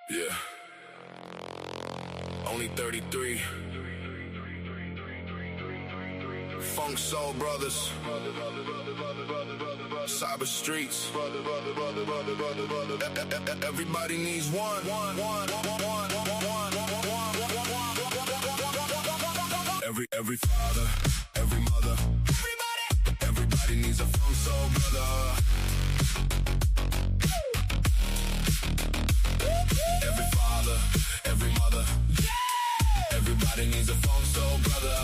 Yeah. Only 33. Funk Soul Brothers. Cyber Streets. Everybody needs one. Every father, every mother, everybody needs a funk soul brother. Every father, every mother, everybody needs a funk soul brother.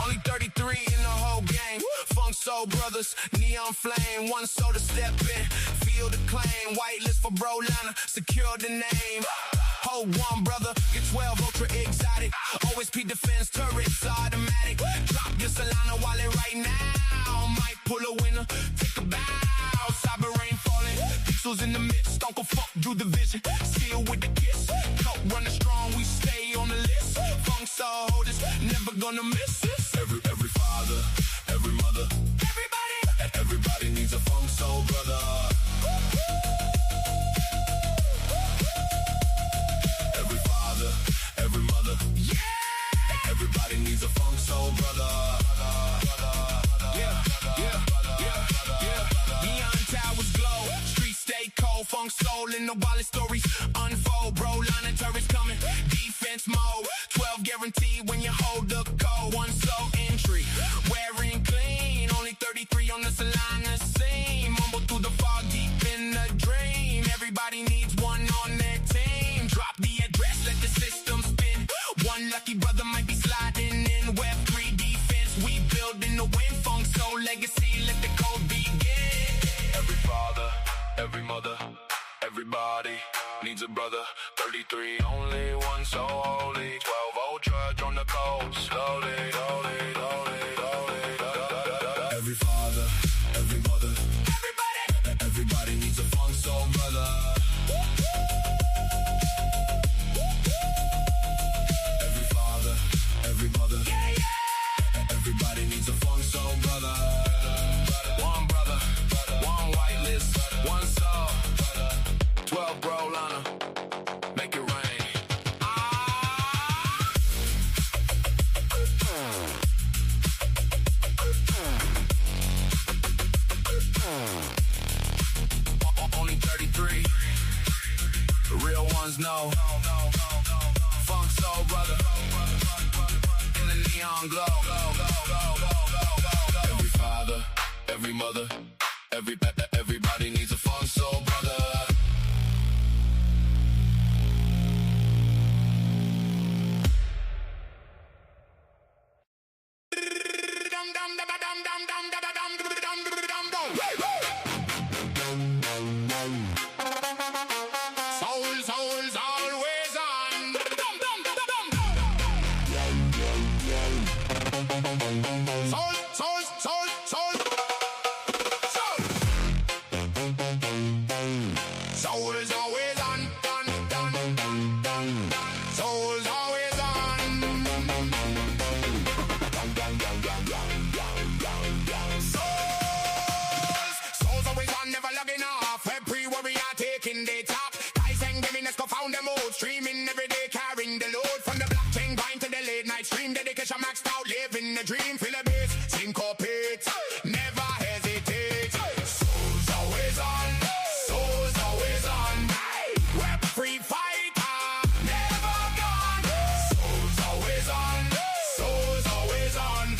Only 33 in the whole game. Funk Soul Brothers, neon flame, one soul to step in, feel the claim, whitelist for Brolana, secure the name. Hold one, brother, get 12 ultra exotic, OSP defense turrets automatic. Drop your Solana wallet right now, might pull a winner, take a bow. Cyber rain falling, pixels in the midst, Uncle Funk do the vision, seal with the kiss. Coke running strong, we stay on the list. Funk Soul holders, never gonna miss this. Every father, every mother, everybody needs a funk soul brother. Every father, every mother, everybody needs a funk soul brother. Neon towers glow, streets stay cold. Funk soul in the wallet stories unfold. Brolana turrets coming, defense mode. 12 guaranteed when you hold the code. One soul entry, wearing clean. Only 33 on the Solana scene. Mumble through the fog deep in the dream. Everybody needs one on their team. Drop the address, let the system spin. One lucky brother might be sliding in. Web3 defense, we building the win. Funk soul legacy, let the code begin. Every father, every mother, everybody needs a brother. 33, only one so holy. 12 ultra, join the code. Slowly. Every father, every mother, everybody needs a funk soul brother. Every father, every mother, everybody needs a funk soul brother. One brother, one whitelist, one soul. 12 Brolana, make it rain. Only 33, the real ones know. Funk Soul Brother, in the neon glow. Every father, every mother, everybody needs a funk soul brother. Souls always on. Souls. Souls always on. Souls always on. Souls always on, never logging off. Every warrior taking the top. Guys and giving us go found them all. Streaming every day, carrying the load. From the blockchain grind to the late night stream. Dedication maxed out, living the dream. Feel a bass, syncopate, never hesitate. Souls always on. Souls always on. Web free fighter, never gone. Souls always on. Souls always on.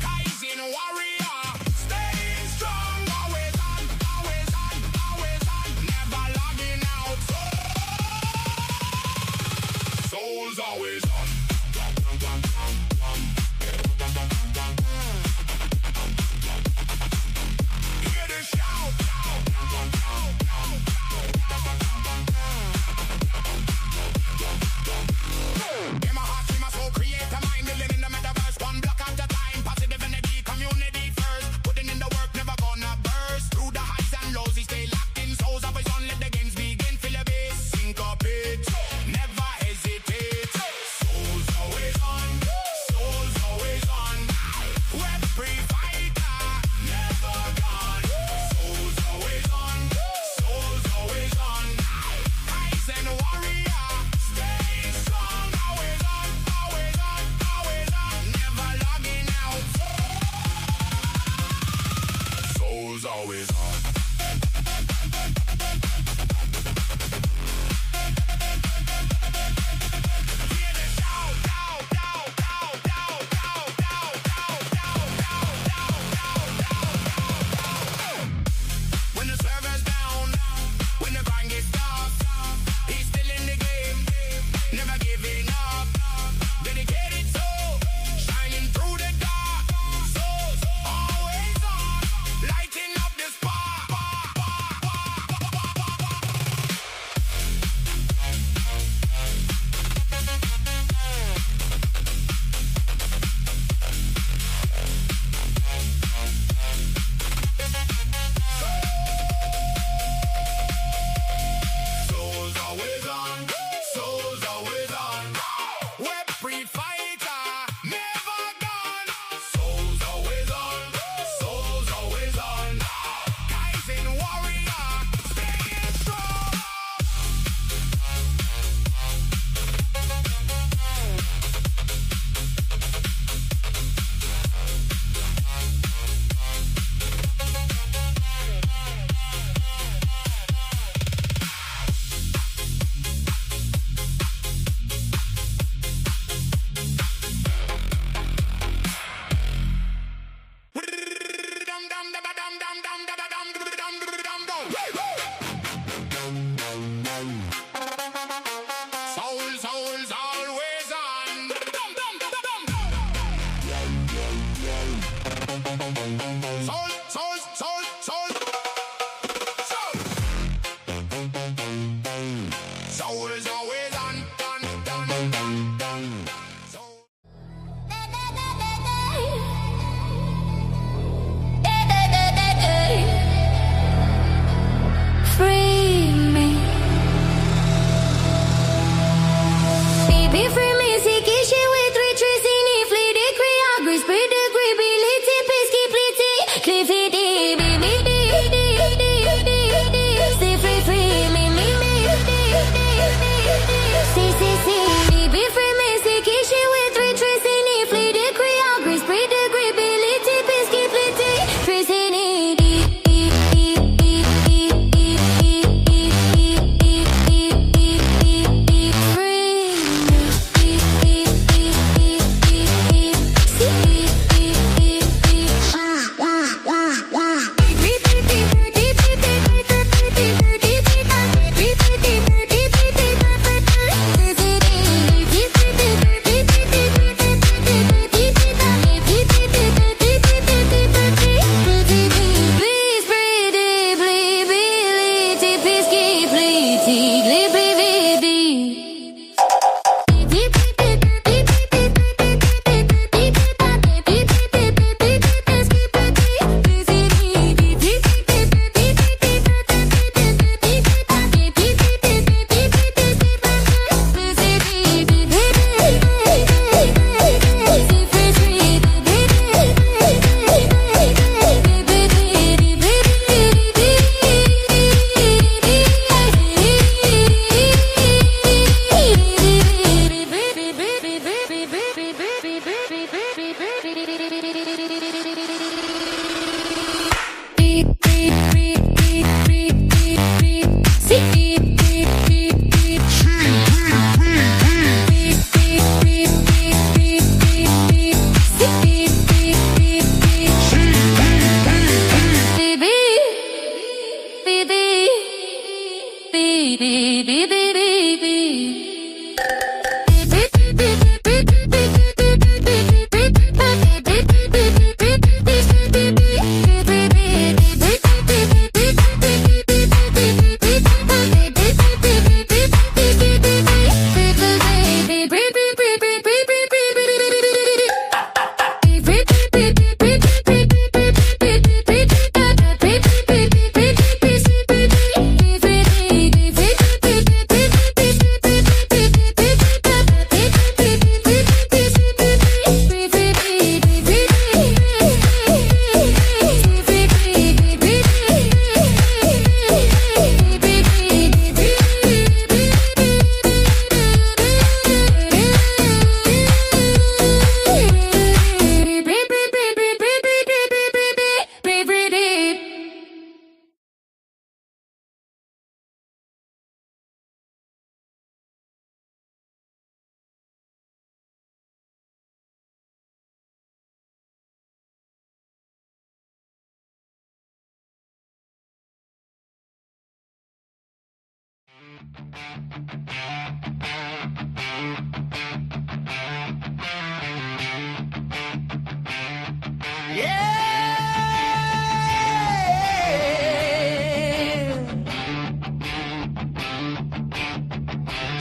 Kaizen warrior, staying strong. Always on. Never logging out. Souls always on. Hear the shout. In my heart, in my soul, create a mind, living in the metaverse, one block at a time. Positive energy, community first. Putting in the work, never gonna burst. Through the highs and lows, we stay locked in. Souls always on, let the games begin. Feel a bass, syncopate, never hesitate.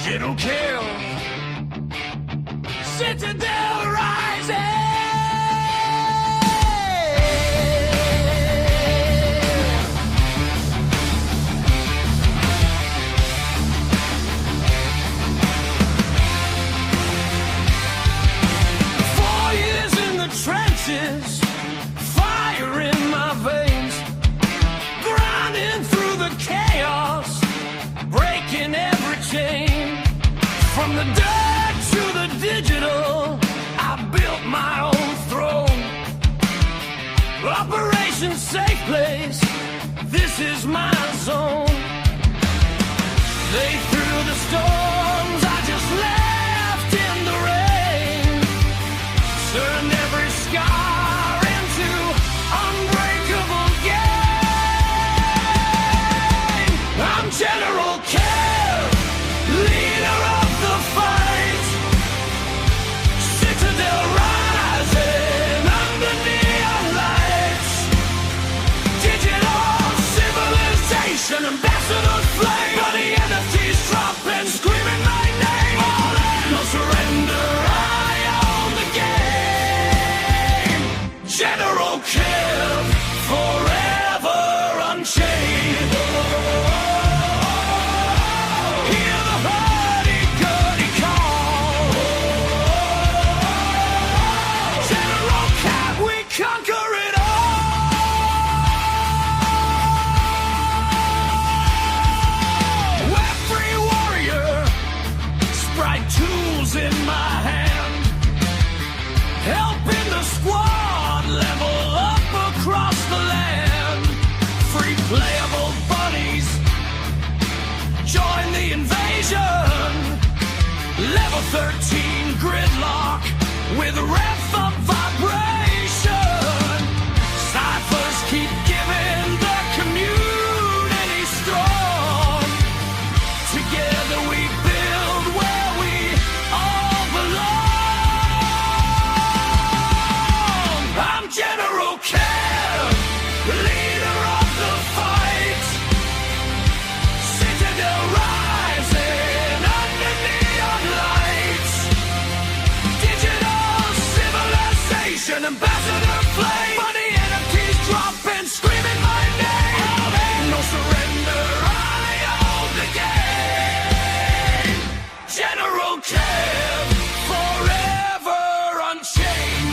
General Kill, Citadel Rising. 4 years in the trenches, fire in my veins, grinding through the chaos, breaking every chain. From the dirt to the digital, I built my own throne. Operation Safe Place, this is my zone. They threw the storms, I just left in the rain. Turned every scar into unbreakable gain. I'm General Kill, leader of the fight. Citadel rising under neon lights. Digital civilization, ambassadors flame. Bloody NFTs dropping, screaming my name. All in, no surrender, I own the game. General Kill, forever unchained. Hear the hurdy-gurdy call. General Cat, we conquer it all. Every warrior, sprite tools in my hand, helping the squad level up across the land. Free playable bunnies, join the invasion. Level 13 gridlock with rev up vibration. Ciphers keep giving the community strong. Together we build where we all belong. I'm General Kill, leader of the fight. Citadel rising under neon lights. Digital civilization, ambassador flame. Money NFTs dropping, screaming my name. No surrender, I own the game. General Kill, forever unchained.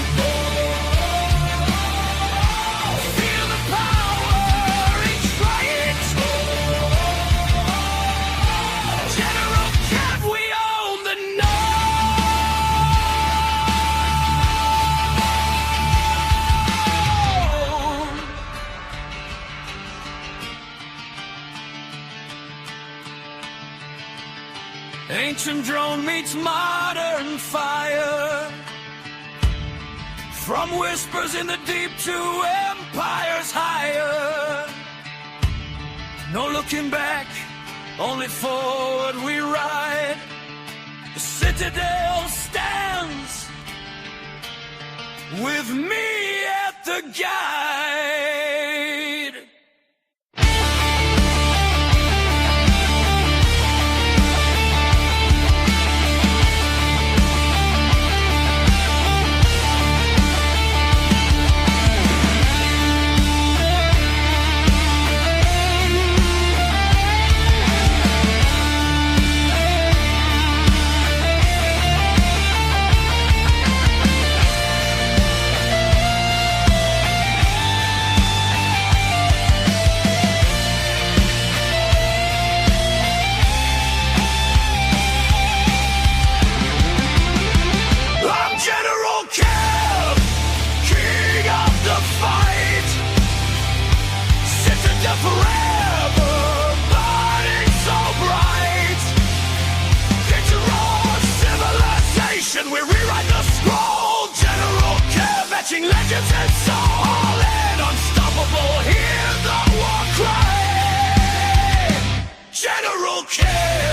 Feel the power, each riot. General Cat, we own the known. Ancient drone meets modern fire. From whispers in the deep to empires higher. No looking back, only forward we ride. The Citadel stands with me at the guide. I'm General Kill, king of the fight. Citadel forever, burning so bright. Digital civilization, we rewrite the scroll. General Kill, matching legends and soul. All in, unstoppable, hear the war cry. General Kill.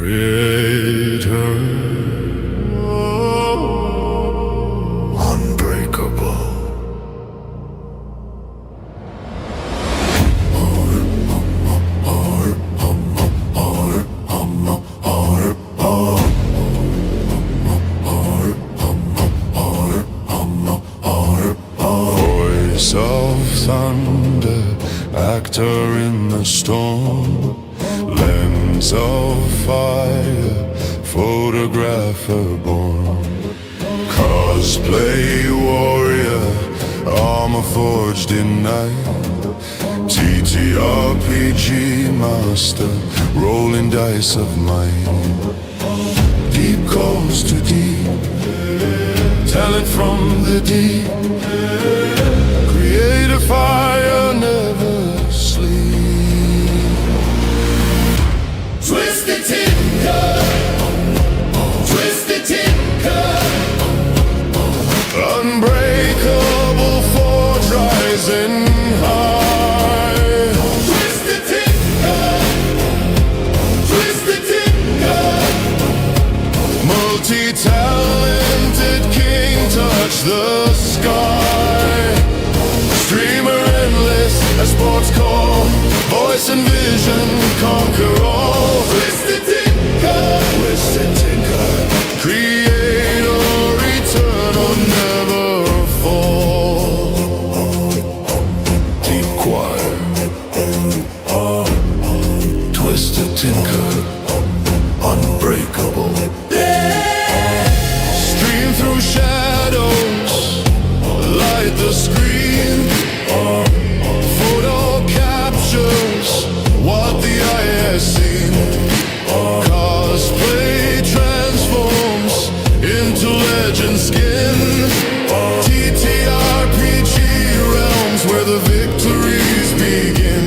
Creator, unbreakable. Voice of thunder, actor in the storm, lens of fire, photographer born, cosplay warrior, armor forged in night, TTRPG master, rolling dice of mine. Deep calls to deep, talent from the deep, create a fire, never sleep. Twisted Tinker, Twisted Tinker, Unbreakable forge rising high. Twisted Tinker, Twisted Tinker, Multi-talented king, touch the sky. Streamer endless, a sports call, voice and vision, conquer all. Twisted Tinker, Twisted Tinker, creator, eternal, never fall. Deep choir, Twisted Tinker, unbreakable. Stream through shadows, light the screen. Photo captures what the eye has seen. Cosplay transforms into legend skin. TTRPG realms where the victories begin.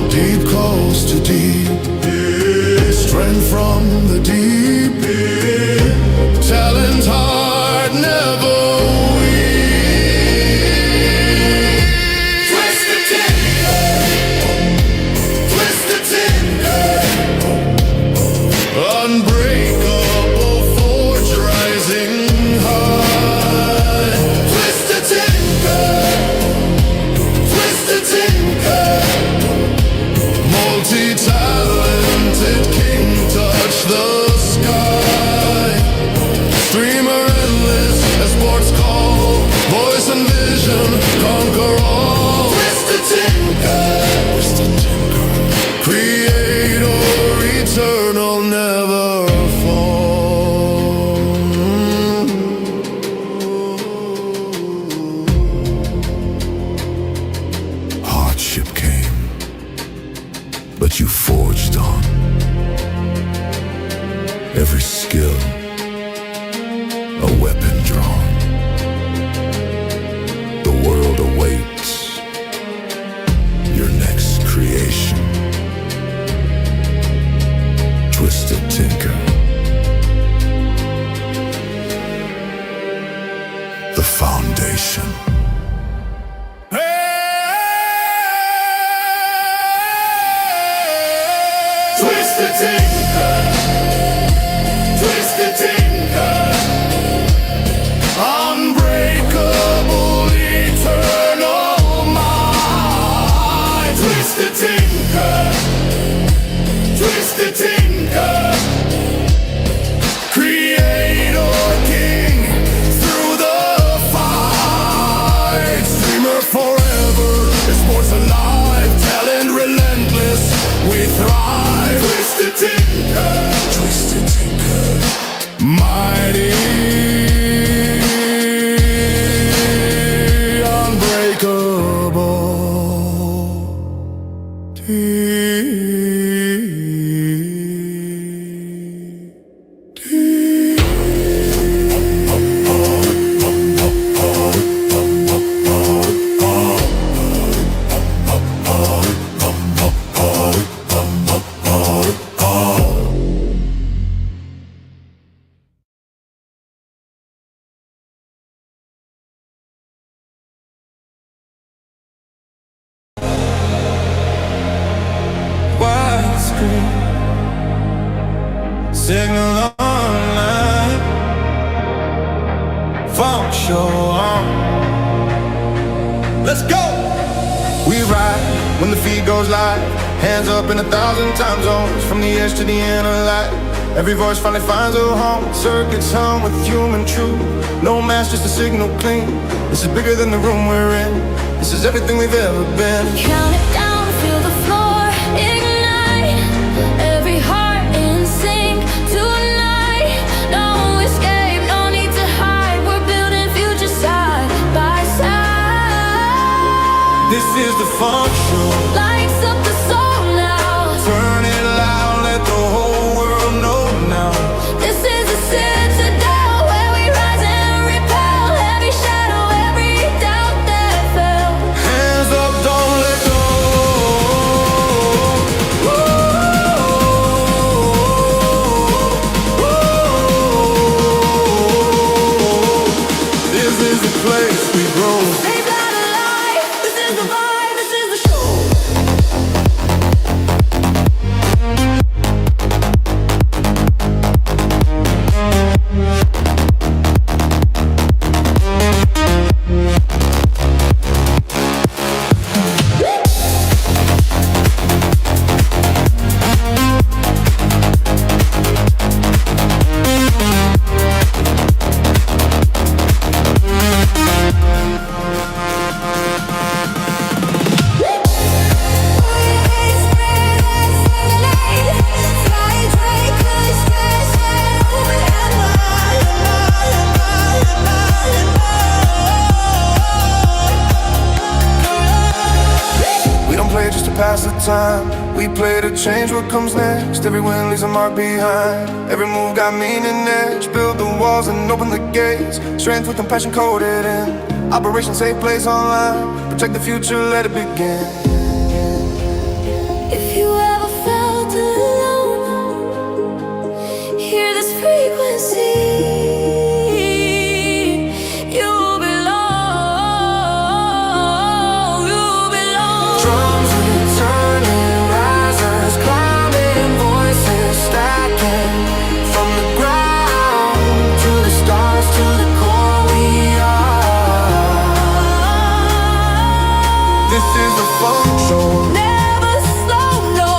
Deep calls to deep, strength from the deep. Talent hard, never weak. Twisted Tinker, Twisted Tinker, Unbreakable forge rising high. Twisted Tinker, Twisted Tinker, Multi-talented king, touch the sky. Streamer endless, a sports call, voice and vision, conquer all. Twisted Tinker, Creator, eternal, never fall. Hardship came, but you forged on. Every skill, a weapon drawn. The world awaits your next creation. Twisted Tinker, the foundation. Twisted Tinker, Twisted Tinker, Unbreakable, eternal mind. Twisted Tinker, Twisted Tinker, Creator, king, through the fight. Streamer forever, sports alive, talent relentless, we thrive. Twisted Tinker, goes live. Hands up in 1,000 time zones, from the edge to the end of light. Every voice finally finds a home. Circuits hum with human truth. No mask, just a signal clean. This is bigger than the room we're in. This is everything we've ever been. Count it down, feel the floor ignite. Every heart in sync tonight. No escape, no need to hide. We're building future side by side. This is the funk show. Lights up the soul now. Turn it loud, let the whole world know now. This is a citadel where we rise and repel every shadow, every doubt that fell. Hands up, don't let go. This is the place we grow. Saved out alive. This is the vibe. This is the show. We don't play just to pass the time. We play to change what comes next. Every win leaves a mark behind. Every move got meaning edge. Build the walls and open the gates. Strength with compassion coded in. Operation Safe Place Online. Protect the future, let it begin. If you ever felt alone, hear this frequency. You belong. You belong. Drums returning, risers climbing, voices stacking. From the ground to the stars, to the core we are. This is the funk show. Never slow, no.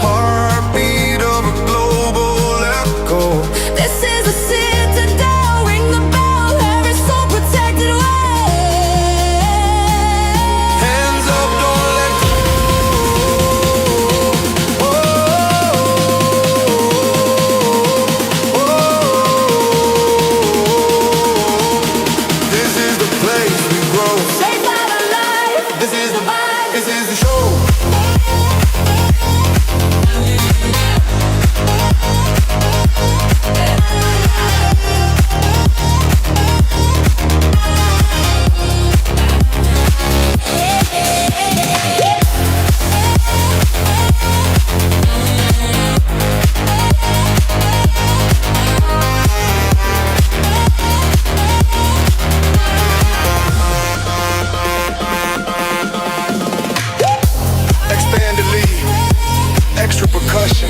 Heartbeat of a global echo. This is a citadel. Ring the bell. Every soul protected way. Hands up, don't let go. This is the place we grow. Saved out alive. This is the vibe. This is the show. Expanded lead, extra percussion,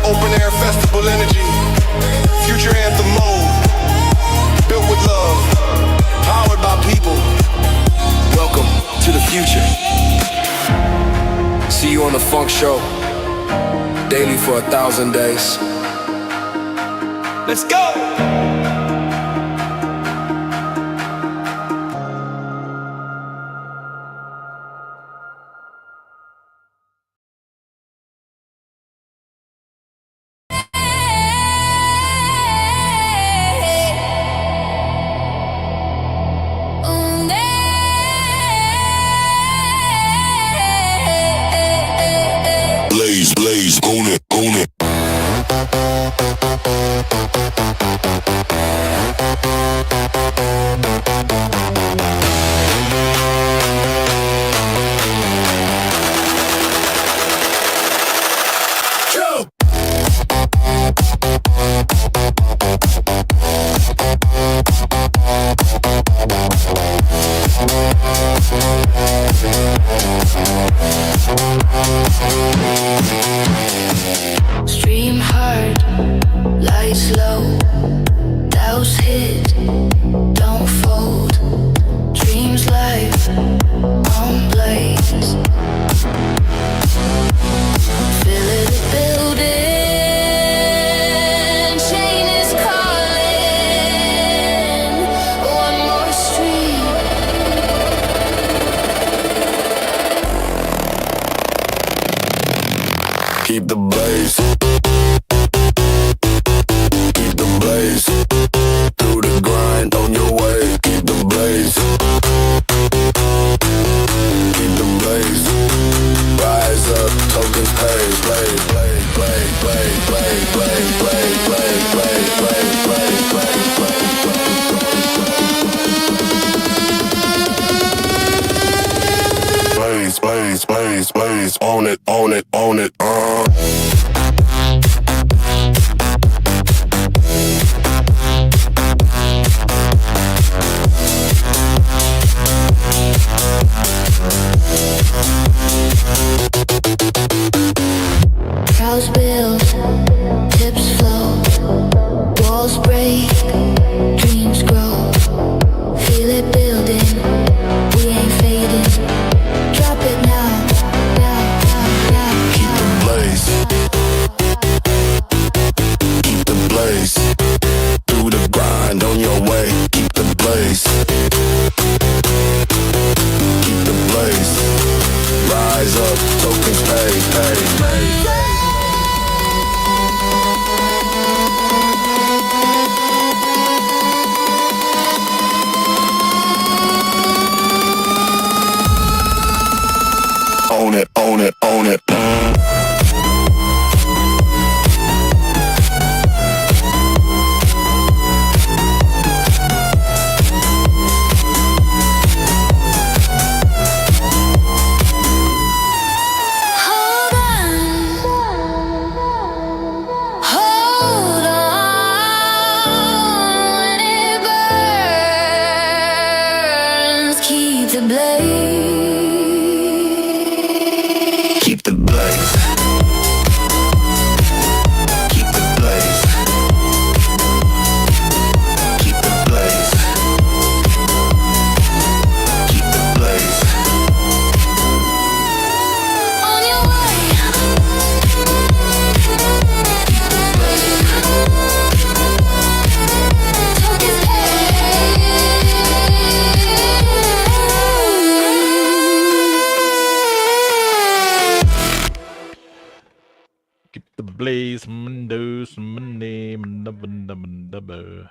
open air festival energy, future anthem mode, built with love, powered by people. Welcome to the future. See you on the Funk Show, daily for 1,000 days. Let's go! Blaze, blaze, own it, own it. Go! Keep the blaze. Keep the blaze. Through the grind on your way. Keep the blaze. Keep the blaze. Rise up, tokens pay. Play, play, play, play, play, play, play, play, play, play, play, play, play, Blaze, blaze, blaze, blaze, own it, own it, own it, Cows build, hips flow, walls break, dreams grow. Feel it building, we ain't fading. Drop it now, now, now, now. Keep the blaze. Keep the blaze. Through the grind on your way. Keep the blaze. Keep the blaze. Rise up, tokens pay, pay, pay. Own it, own it, own it. Hold on, hold on. When it burns, keep the blaze. Keep the blaze. Keep the blaze. Keep the blaze. Keep the blaze. On your way. Tokens Keep the blaze, Mondays, Monday, Monday.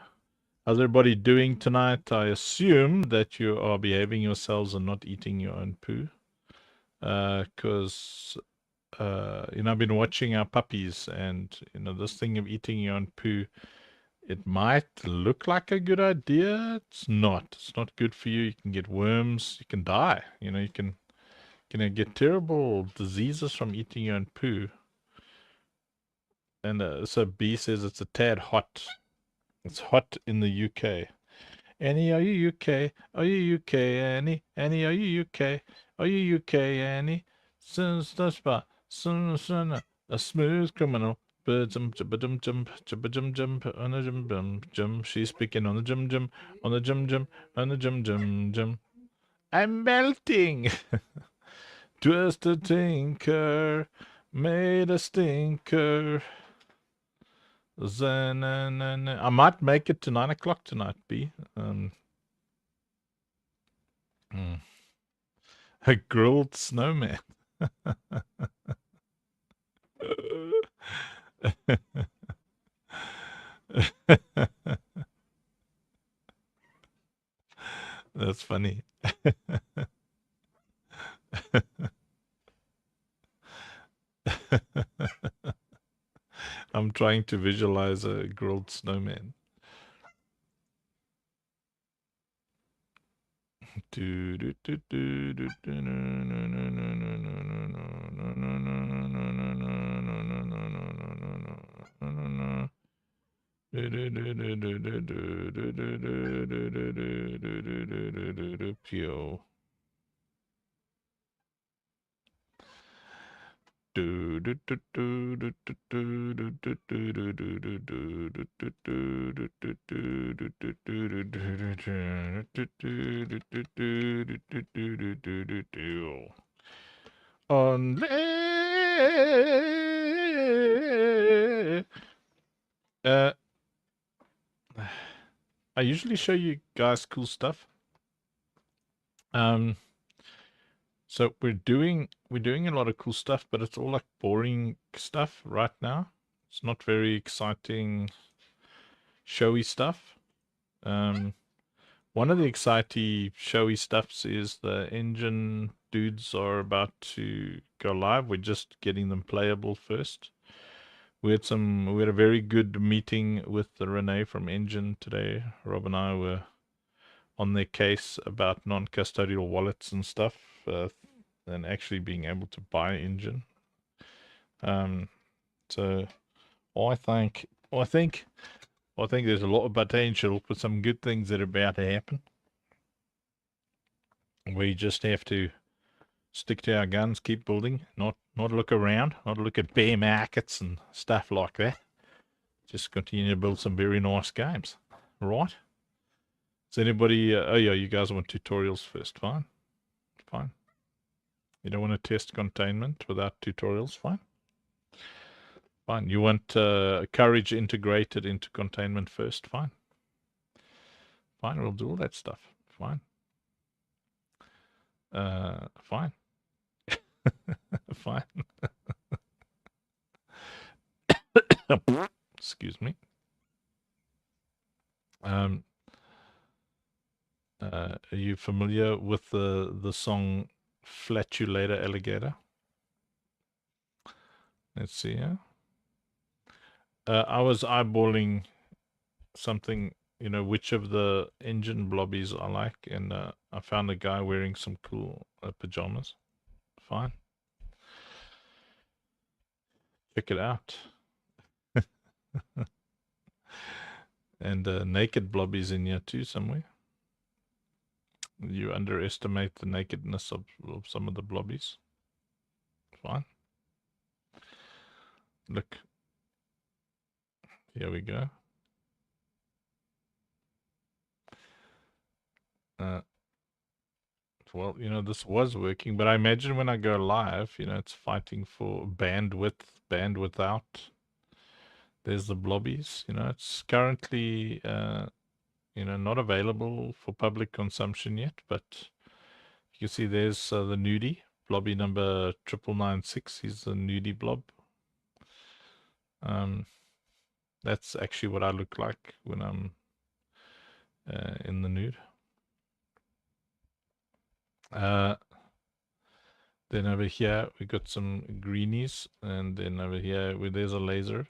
How's everybody doing tonight? I assume that you are behaving yourselves and not eating your own poo. Because, I've been watching our puppies and, this thing of eating your own poo, it might look like a good idea. It's not. It's not good for you. You can get worms. You can die. You can get terrible diseases from eating your own poo. And so B says it's a tad hot. It's hot in the UK. Annie, are you UK? Are you UK, Annie? Annie, are you UK? Are you UK, Annie? A smooth criminal. Jump, jump, jump, jump, jump, jump, on a jump, jump, jump. She's speaking on the jump, jump, on the jump, jump, on the jump, jump, jump. I'm melting. Twist a tinker, made a stinker. I might make it to 9 o'clock tonight, B. A grilled snowman. That's funny. I'm trying to visualize a grilled snowman. Pio. I usually show you guys cool stuff. So we're doing a lot of cool stuff, but it's all like boring stuff right now. It's not very exciting, showy stuff. One of the exciting, showy stuffs is the engine dudes are about to go live. We're just getting them playable first. We had a very good meeting with Renee from Engine today. Rob and I were on their case about non-custodial wallets and stuff, and actually being able to buy Engine. So I think there's a lot of potential for some good things that are about to happen. We just have to stick to our guns, keep building, not look around, not look at bear markets and stuff like that. Just continue to build some very nice games, right? Does anybody? Oh yeah, you guys want tutorials first? Fine. You don't want to test containment without tutorials? Fine. You want courage integrated into containment first? Fine. We'll do all that stuff. Fine. Fine. Excuse me. Are you familiar with the song Flatulator Alligator? Let's see here. I was eyeballing something, which of the engine blobbies I like, and I found a guy wearing some cool pajamas. Fine. Check it out. And naked blobbies in here too somewhere. You underestimate the nakedness of some of the blobbies. Fine. Look. Here we go. Well, this was working, but I imagine when I go live, it's fighting for bandwidth out. There's the blobbies, it's currently, not available for public consumption yet, but you can see there's the nudie, blobby number 9996. He's the nudie blob. That's actually what I look like when I'm in the nude. Then over here we got some greenies, and then over here there's a laser.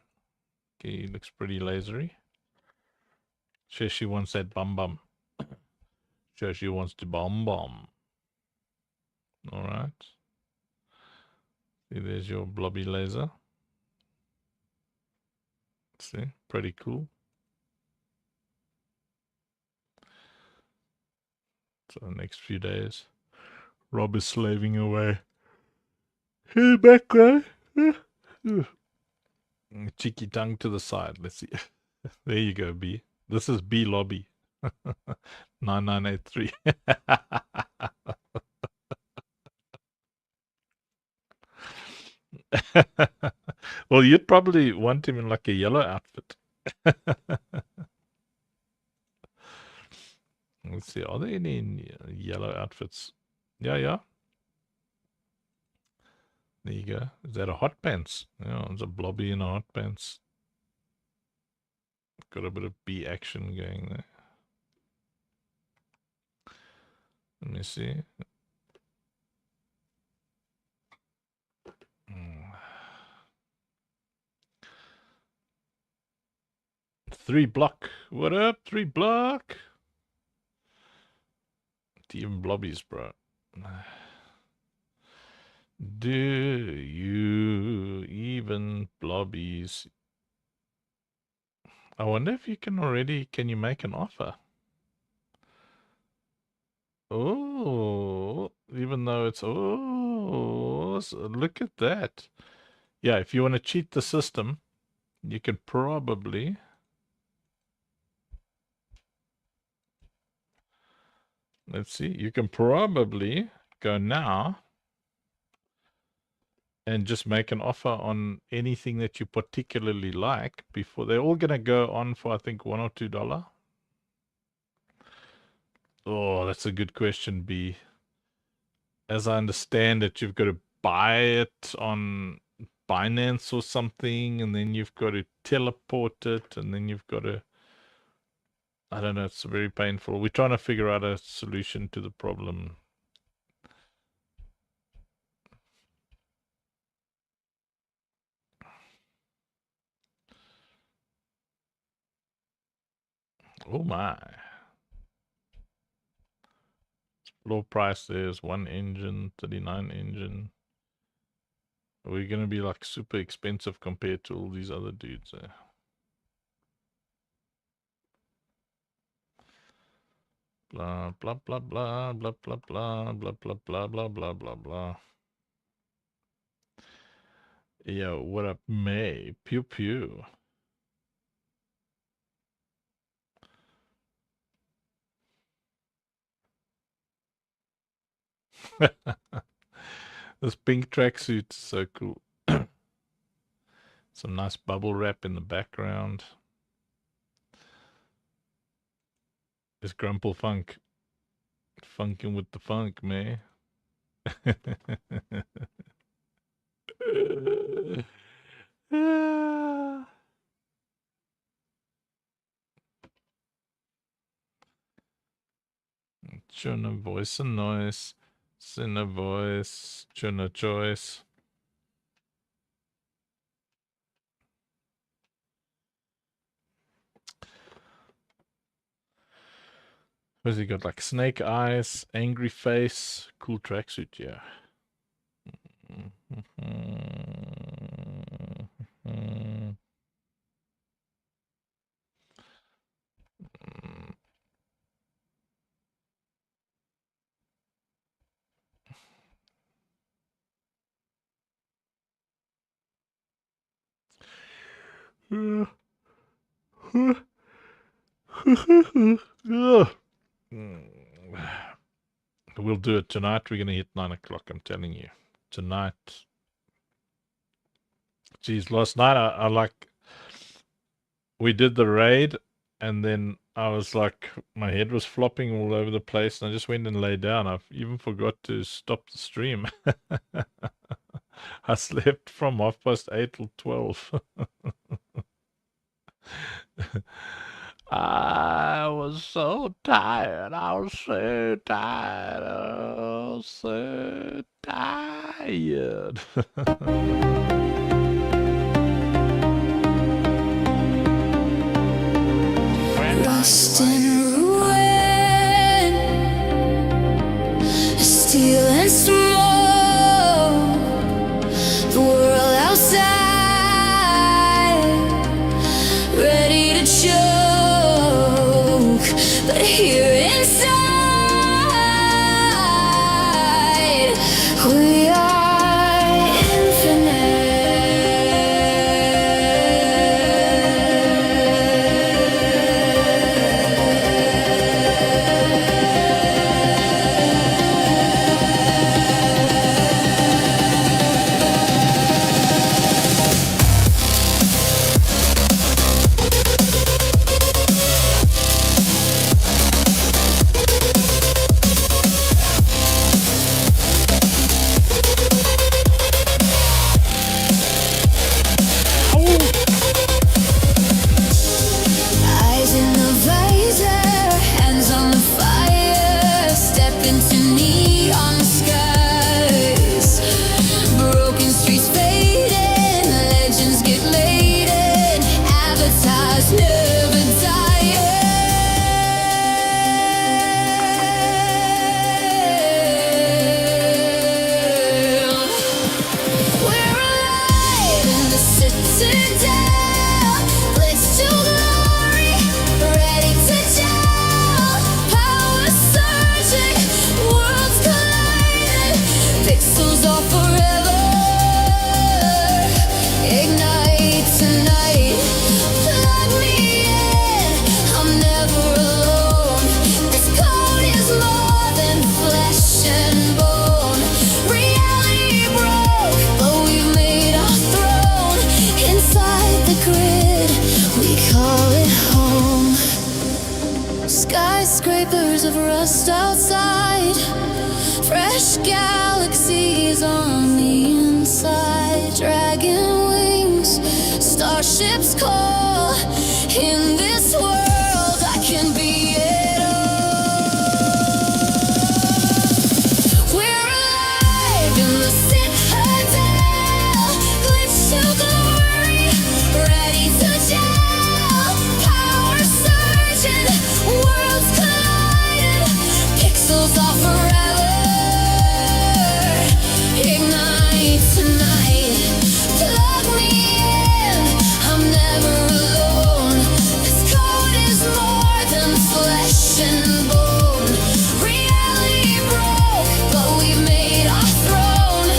Okay, he looks pretty lasery. She wants that bum. She wants the bum. All right. See, there's your blobby laser. See, pretty cool. So the next few days, Rob is slaving away. Hey, background. Cheeky tongue to the side. Let's see. There you go, B. This is B lobby. 9983. Well, you'd probably want him in like a yellow outfit. Let's see. Are there any yellow outfits? Yeah. There you go. Is that a hot pants? Yeah, it's a blobby in a hot pants. Got a bit of B action going there. Let me see. 3 block. What up, 3 block? Even blobbies, bro. Do you even blobbies? I wonder if you can you make an offer? Oh, even though it's, so look at that. Yeah, if you want to cheat the system, you can probably, let's see, you can probably go now and just make an offer on anything that you particularly like before. They're all going to go on for, I think, $1 or $2. Oh, that's a good question, B. as I understand it, you've got to buy it on Binance or something, and then you've got to teleport it, and then you've got to, I don't know, it's very painful. We're trying to figure out a solution to the problem. Oh my. Low price there's 1 engine, 39 engine. We're gonna be like super expensive compared to all these other dudes there. Blah blah blah blah blah blah blah blah blah blah blah blah blah blah. Yo, what up, May? Pew pew. This pink tracksuit is so cool. Some nice bubble wrap in the background. It's Grumple Funk. Funkin' with the funk, man. Chuna voice and noise. Sinner voice. Chuna choice. What's he got? Like snake eyes, angry face, cool tracksuit, yeah. We'll do it tonight. We're gonna hit 9 o'clock, I'm telling you. Tonight. Geez, last night I like, we did the raid, and then I was like, my head was flopping all over the place, and I just went and lay down. I even forgot to stop the stream. I slept from 8:30 till 12. I was so tired. I was so tired. I was so tired. Lost in ruin, steel and smoke, the world outside, ready to choke, but here inside, we are infinite. Eyes in the visor, hands on the fire, step into neon skies. Broken streets fading, legends get laden, avatars never die. We're alive in the citadel, blitz to glory, ready to gel. Power surging, worlds colliding, pixels are forever. Ignite tonight, plug me in, I'm never alone. This code is more than flesh and bone. Reality broke, but we've made our throne. Inside the grid, we call it home. Skyscrapers of rust outside, Fresh galaxies on the inside, dragon wings, starships call. In this world, I can be it all. We're alive in the citadel, glitch to glory, ready to gel. Power surging, worlds colliding, pixels are forever. Ignite tonight, plug me in, I'm never alone. This code is more than flesh and bone. Reality broke, but we made our throne.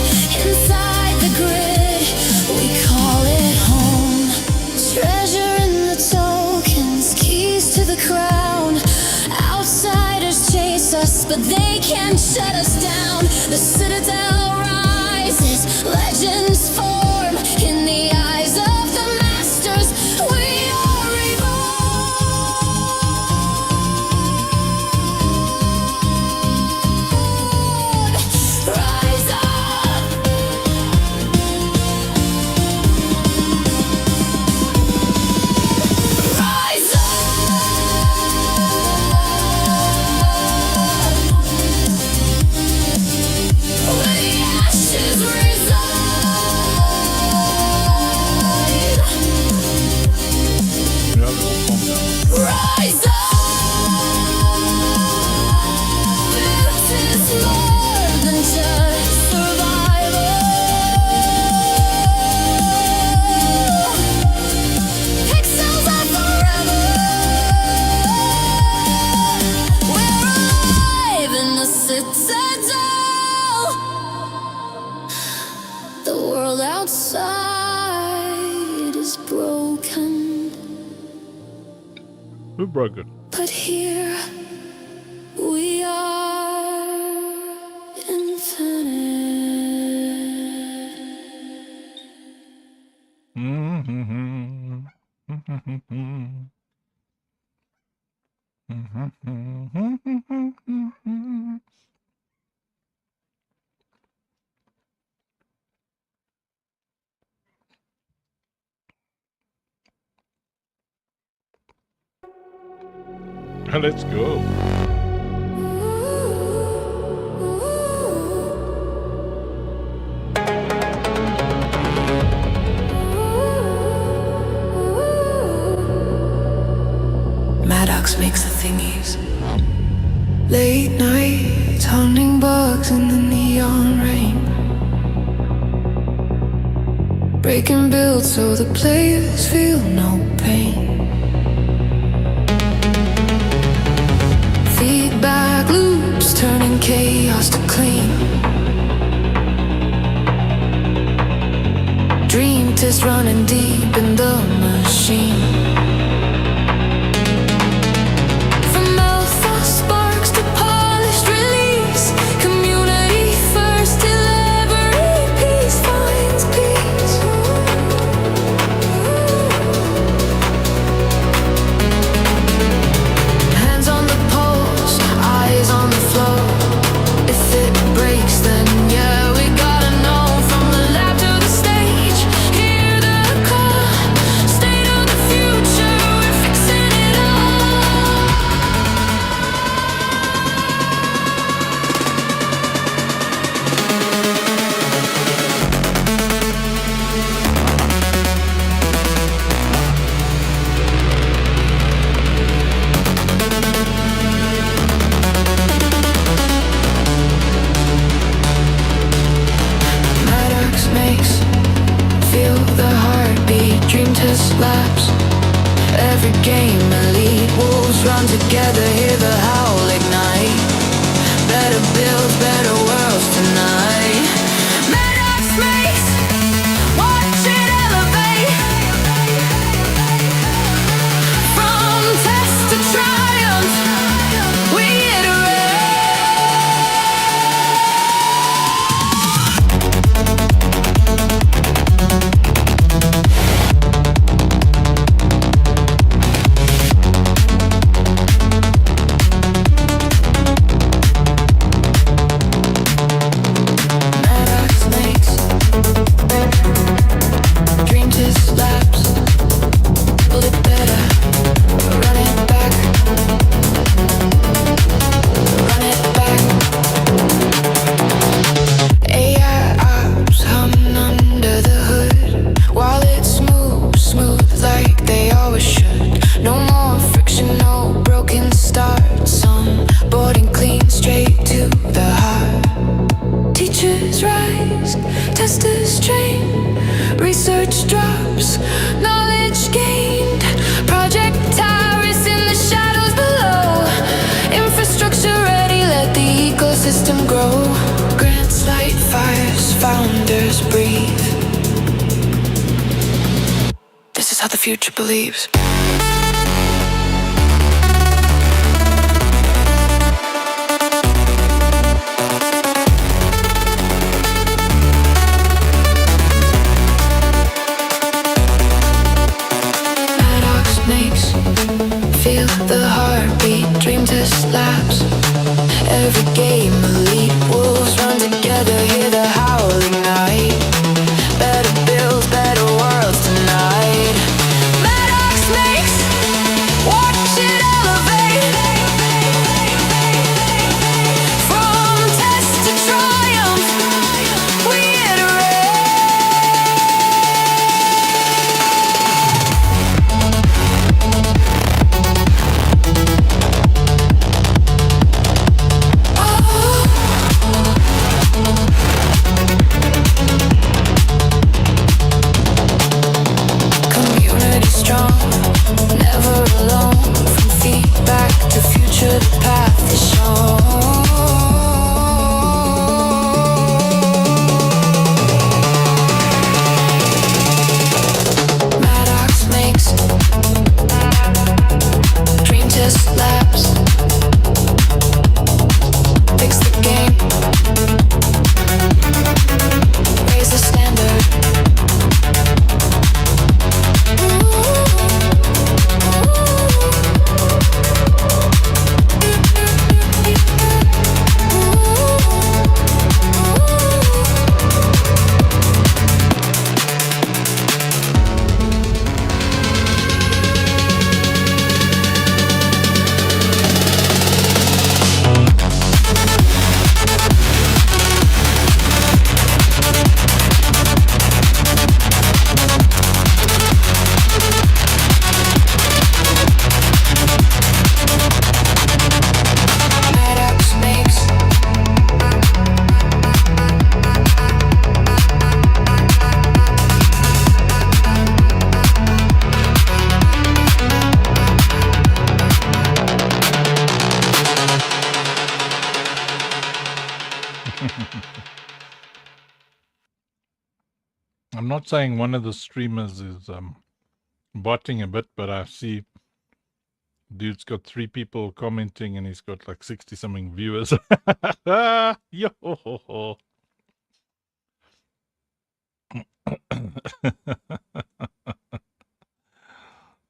Inside the grid, we call it home. Treasure in the tokens, keys to the crown. Outsiders chase us, but they can't shut us down. The citadel rises, legends form. In the eyes of the masters, we are reborn. Rise up. Rise up. Where the ashes reside. Ja, det var fan. Rise up. This is more than just survival. Pixels are forever. We're alive in the citadel. The world outside is broken, Who broke it? but here we are infinite. Let's go. Maddox makes the thingies. Late night, hunting bugs in the neon rain. Breaking builds so the players feel no pain. Feedback loops turning chaos to clean. Dream test running deep in the machine. From alpha sparks to polished release, community first till every piece finds peace. Hands on the pulse, eyes on the flow. If it breaks, then yeah, we gotta know. From the lab to the stage, hear the call. State of the future, we're fixing it all. Maddox makes, feel the heartbeat, dream test labs. Every game elite, wolves run together, hear the howl ignite. Better builds, better worlds tonight. Maddox makes, watch it elevate. From test to triumph, we iterate. how the future believes. Maddox makes feel the heartbeat, dream test labs. Every game elite wolves run together, hear the howling night. Better bills, better worlds tonight. Maddox makes, watch it elevate. From test to triumph, we iterate. Community strong, never alone. From feedback to future, the path is shown. Maddox makes dream test labs. Fix the game, raise the standard. Maddox makes I'm not saying one of the streamers is botting a bit, but I see dude's got 3 people commenting and he's got like 60 something viewers. Yo.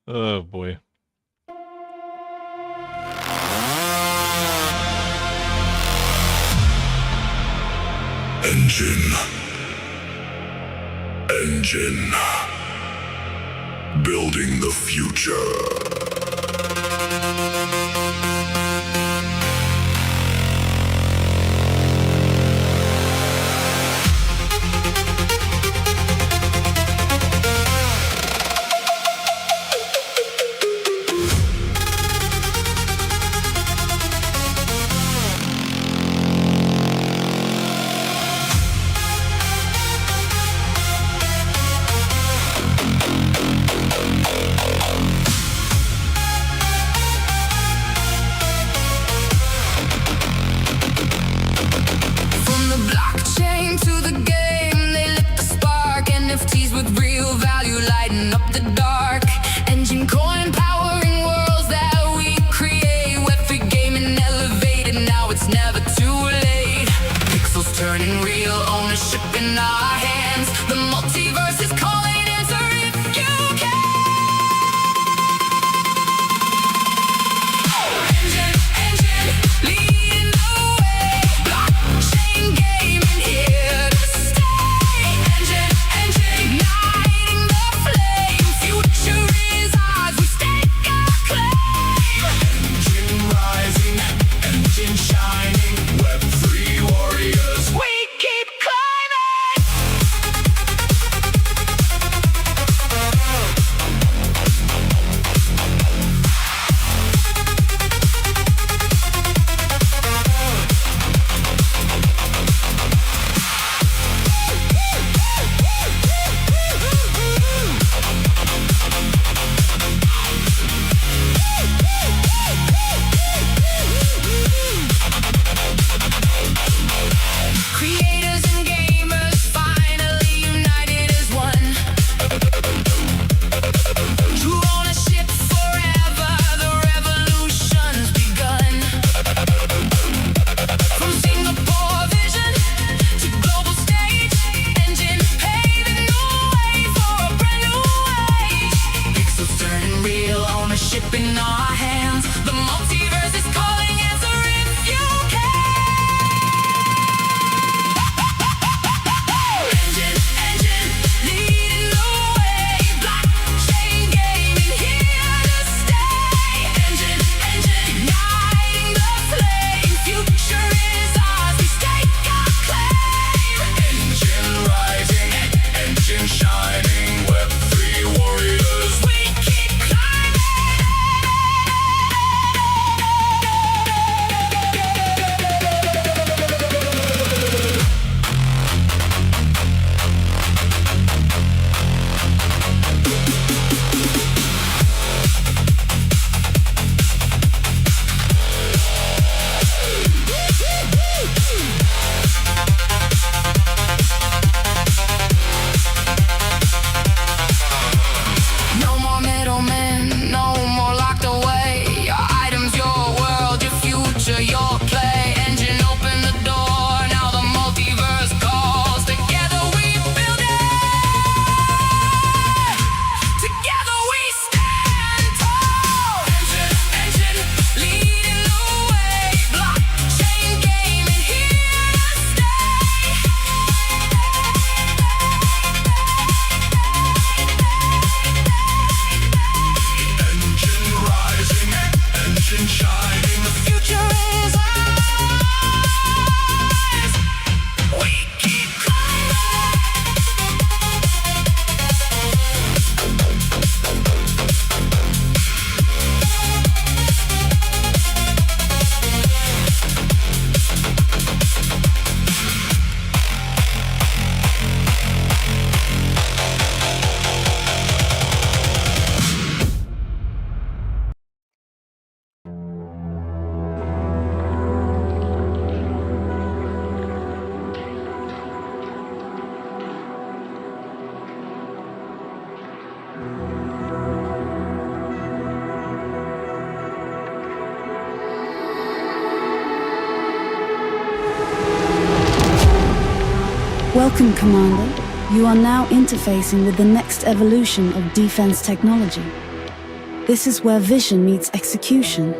Oh boy. Engine. Building the future. in our hands. The multiverse is calling, answer if you can. Engine, leading the way. Blockchain gaming here to stay. Engine, igniting the flame. Future is ours, we stake our claim. Engine rising, engine shining, Web3 warriors. We keep climbing. No more middlemen, no more locked away. Your items, your world, your future, your play. Engine, open the door, now the multiverse calls. Together we build it. Together we stand tall. Engine, leading the way. Blockchain gaming here to stay. Engine rising, engine shining. The future is ours. We keep Welcome, Commander. You are now interfacing with the next evolution of defense technology. This is where vision meets execution,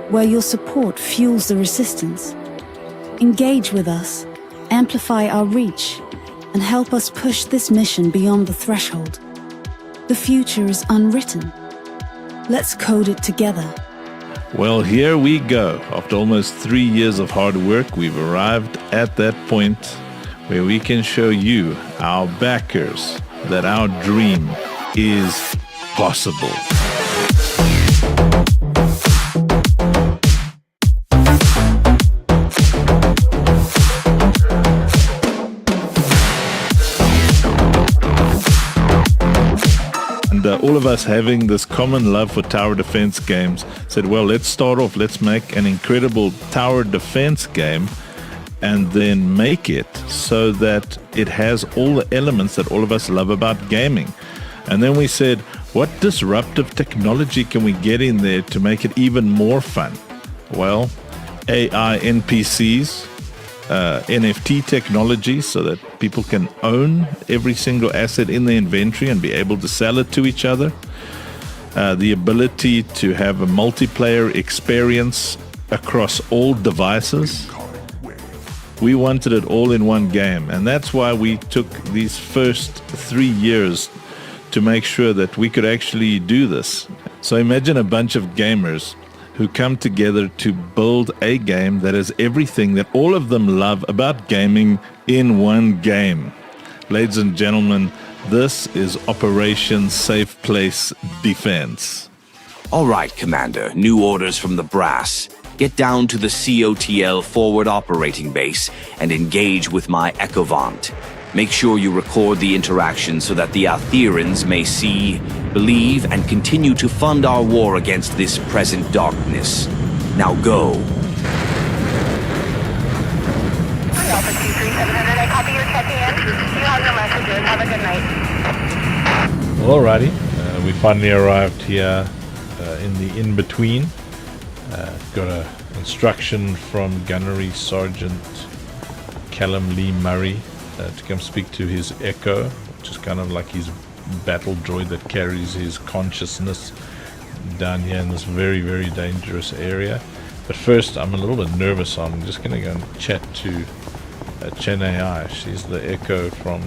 where your support fuels the resistance. Engage with us, amplify our reach, and help us push this mission beyond the threshold. The future is unwritten. Let's code it together. Well, here we go. After almost 3 years of hard work, we've arrived at that point where we can show you, our backers, that our dream is possible. And all of us having this common love for tower defense games said, well, let's start off, let's make an incredible tower defense game and then make it so that it has all the elements that all of us love about gaming. And then we said, what disruptive technology can we get in there to make it even more fun? Well, AI NPCs, NFT technology so that people can own every single asset in the inventory and be able to sell it to each other. The ability to have a multiplayer experience across all devices. We wanted it all in one game, and that's why we took these first 3 years to make sure that we could actually do this. So imagine a bunch of gamers who come together to build a game that has everything that all of them love about gaming in one game. Ladies and gentlemen, this is Operation Safe Place Defense. All right, Commander. New orders from the brass. Get down to the COTL forward operating base and engage with my Echovant. Make sure you record the interaction so that the Altherans may see, believe, and continue to fund our war against this present darkness. Now go. Alpha 23700, I copy your checking in. You have your messages. Have a good night. Alrighty, we finally arrived here in the in-between. Got a instruction from Gunnery Sergeant Callum Lee Murray to come speak to his Echo, which is kind of like his battle droid that carries his consciousness down here in this very, very dangerous area. But first, I'm a little bit nervous, so I'm just going to go and chat to Chen AI. She's the Echo from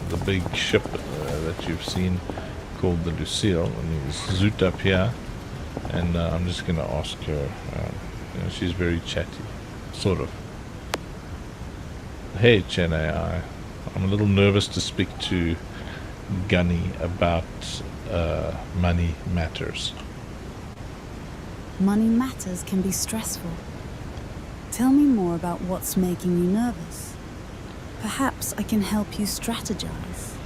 the big ship that you've seen called the Lucille, and he's zoot up here. And I'm just going to ask her. She's very chatty, sort of. Hey, Chen AI. I'm a little nervous to speak to Gunny about money matters. Money matters can be stressful. Tell me more about what's making you nervous. Perhaps I can help you strategize.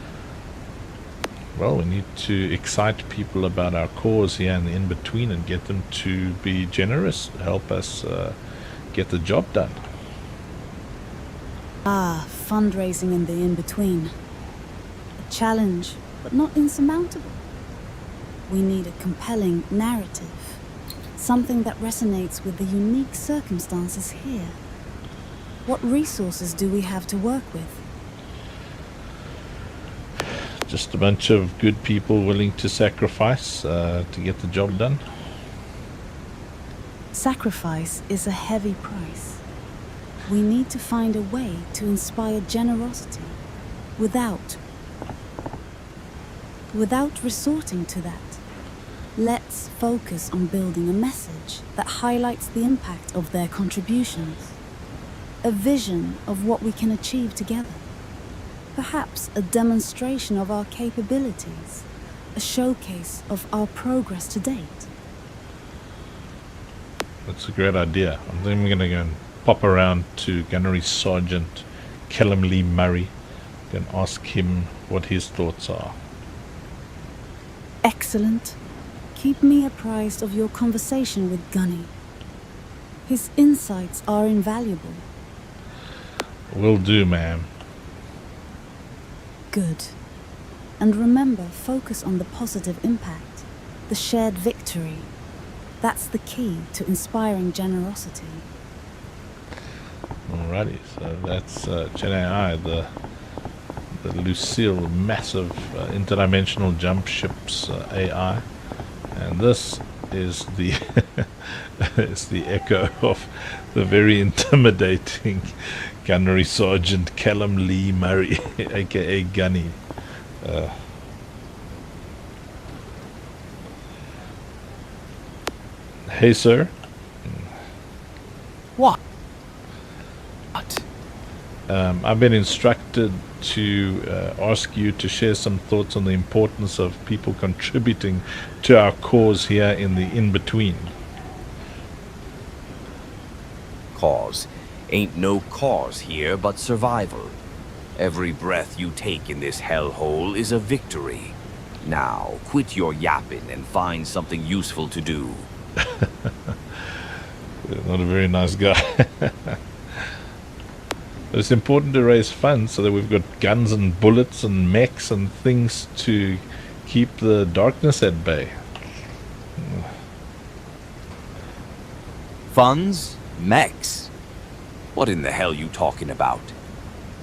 Well, we need to excite people about our cause here in the in-between and get them to be generous, help us get the job done. Ah, fundraising in the in-between. A challenge, but not insurmountable. We need a compelling narrative. Something that resonates with the unique circumstances here. What resources do we have to work with? Just a bunch of good people willing to sacrifice to get the job done. Sacrifice is a heavy price. We need to find a way to inspire generosity without resorting to that. Let's focus on building a message that highlights the impact of their contributions. A vision of what we can achieve together. Perhaps a demonstration of our capabilities. A showcase of our progress to date. That's a great idea. I think we're going to go and pop around to Gunnery Sergeant Callum Lee Murray and ask him what his thoughts are. Excellent. Keep me apprised of your conversation with Gunny. His insights are invaluable. Will do, ma'am. Good. And remember, focus on the positive impact, the shared victory. That's the key to inspiring generosity. Alrighty, so that's Chen AI, the Lucille massive interdimensional jump ships AI. And this is the is the echo of the very intimidating Gunnery Sergeant Callum Lee Murray, aka Gunny. Hey, sir. What? I've been instructed to ask you to share some thoughts on the importance of people contributing to our cause here in the in-between. Cause. Ain't no cause here but survival. Every breath you take in this hellhole is a victory. Now, quit your yapping and find something useful to do. Not a very nice guy. But it's important to raise funds so that we've got guns and bullets and mechs and things to keep the darkness at bay. Funds? Mechs? What in the hell you talking about?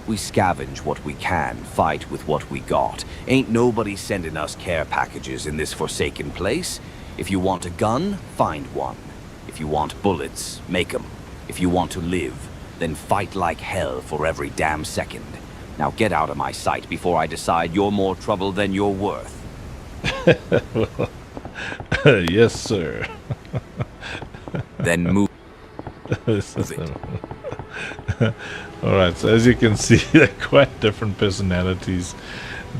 We scavenge what we can, fight with what we got. Ain't nobody sending us care packages in this forsaken place. If you want a gun, find one. If you want bullets, make 'em. If you want to live, then fight like hell for every damn second. Now get out of my sight before I decide you're more trouble than you're worth. Yes, sir. Then move. Alright, so as you can see, they're quite different personalities,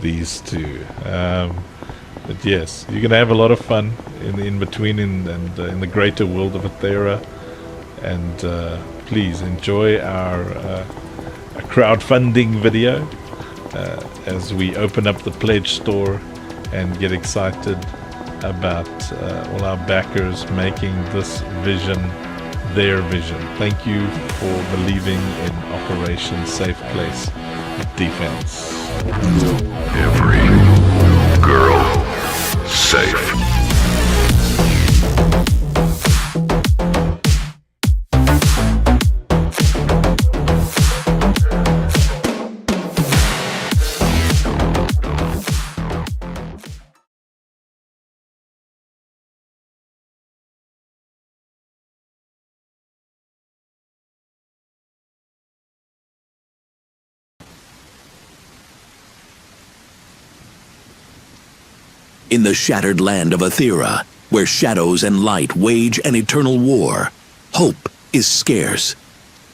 these two. But yes, you're going to have a lot of fun in the in-between and in the greater world of Athera. And please enjoy our crowdfunding video as we open up the pledge store and get excited about all our backers making this vision their vision. Thank you for believing in Operation Safe Place Defense. Every girl safe. In the shattered land of Aethera, where shadows and light wage an eternal war, hope is scarce.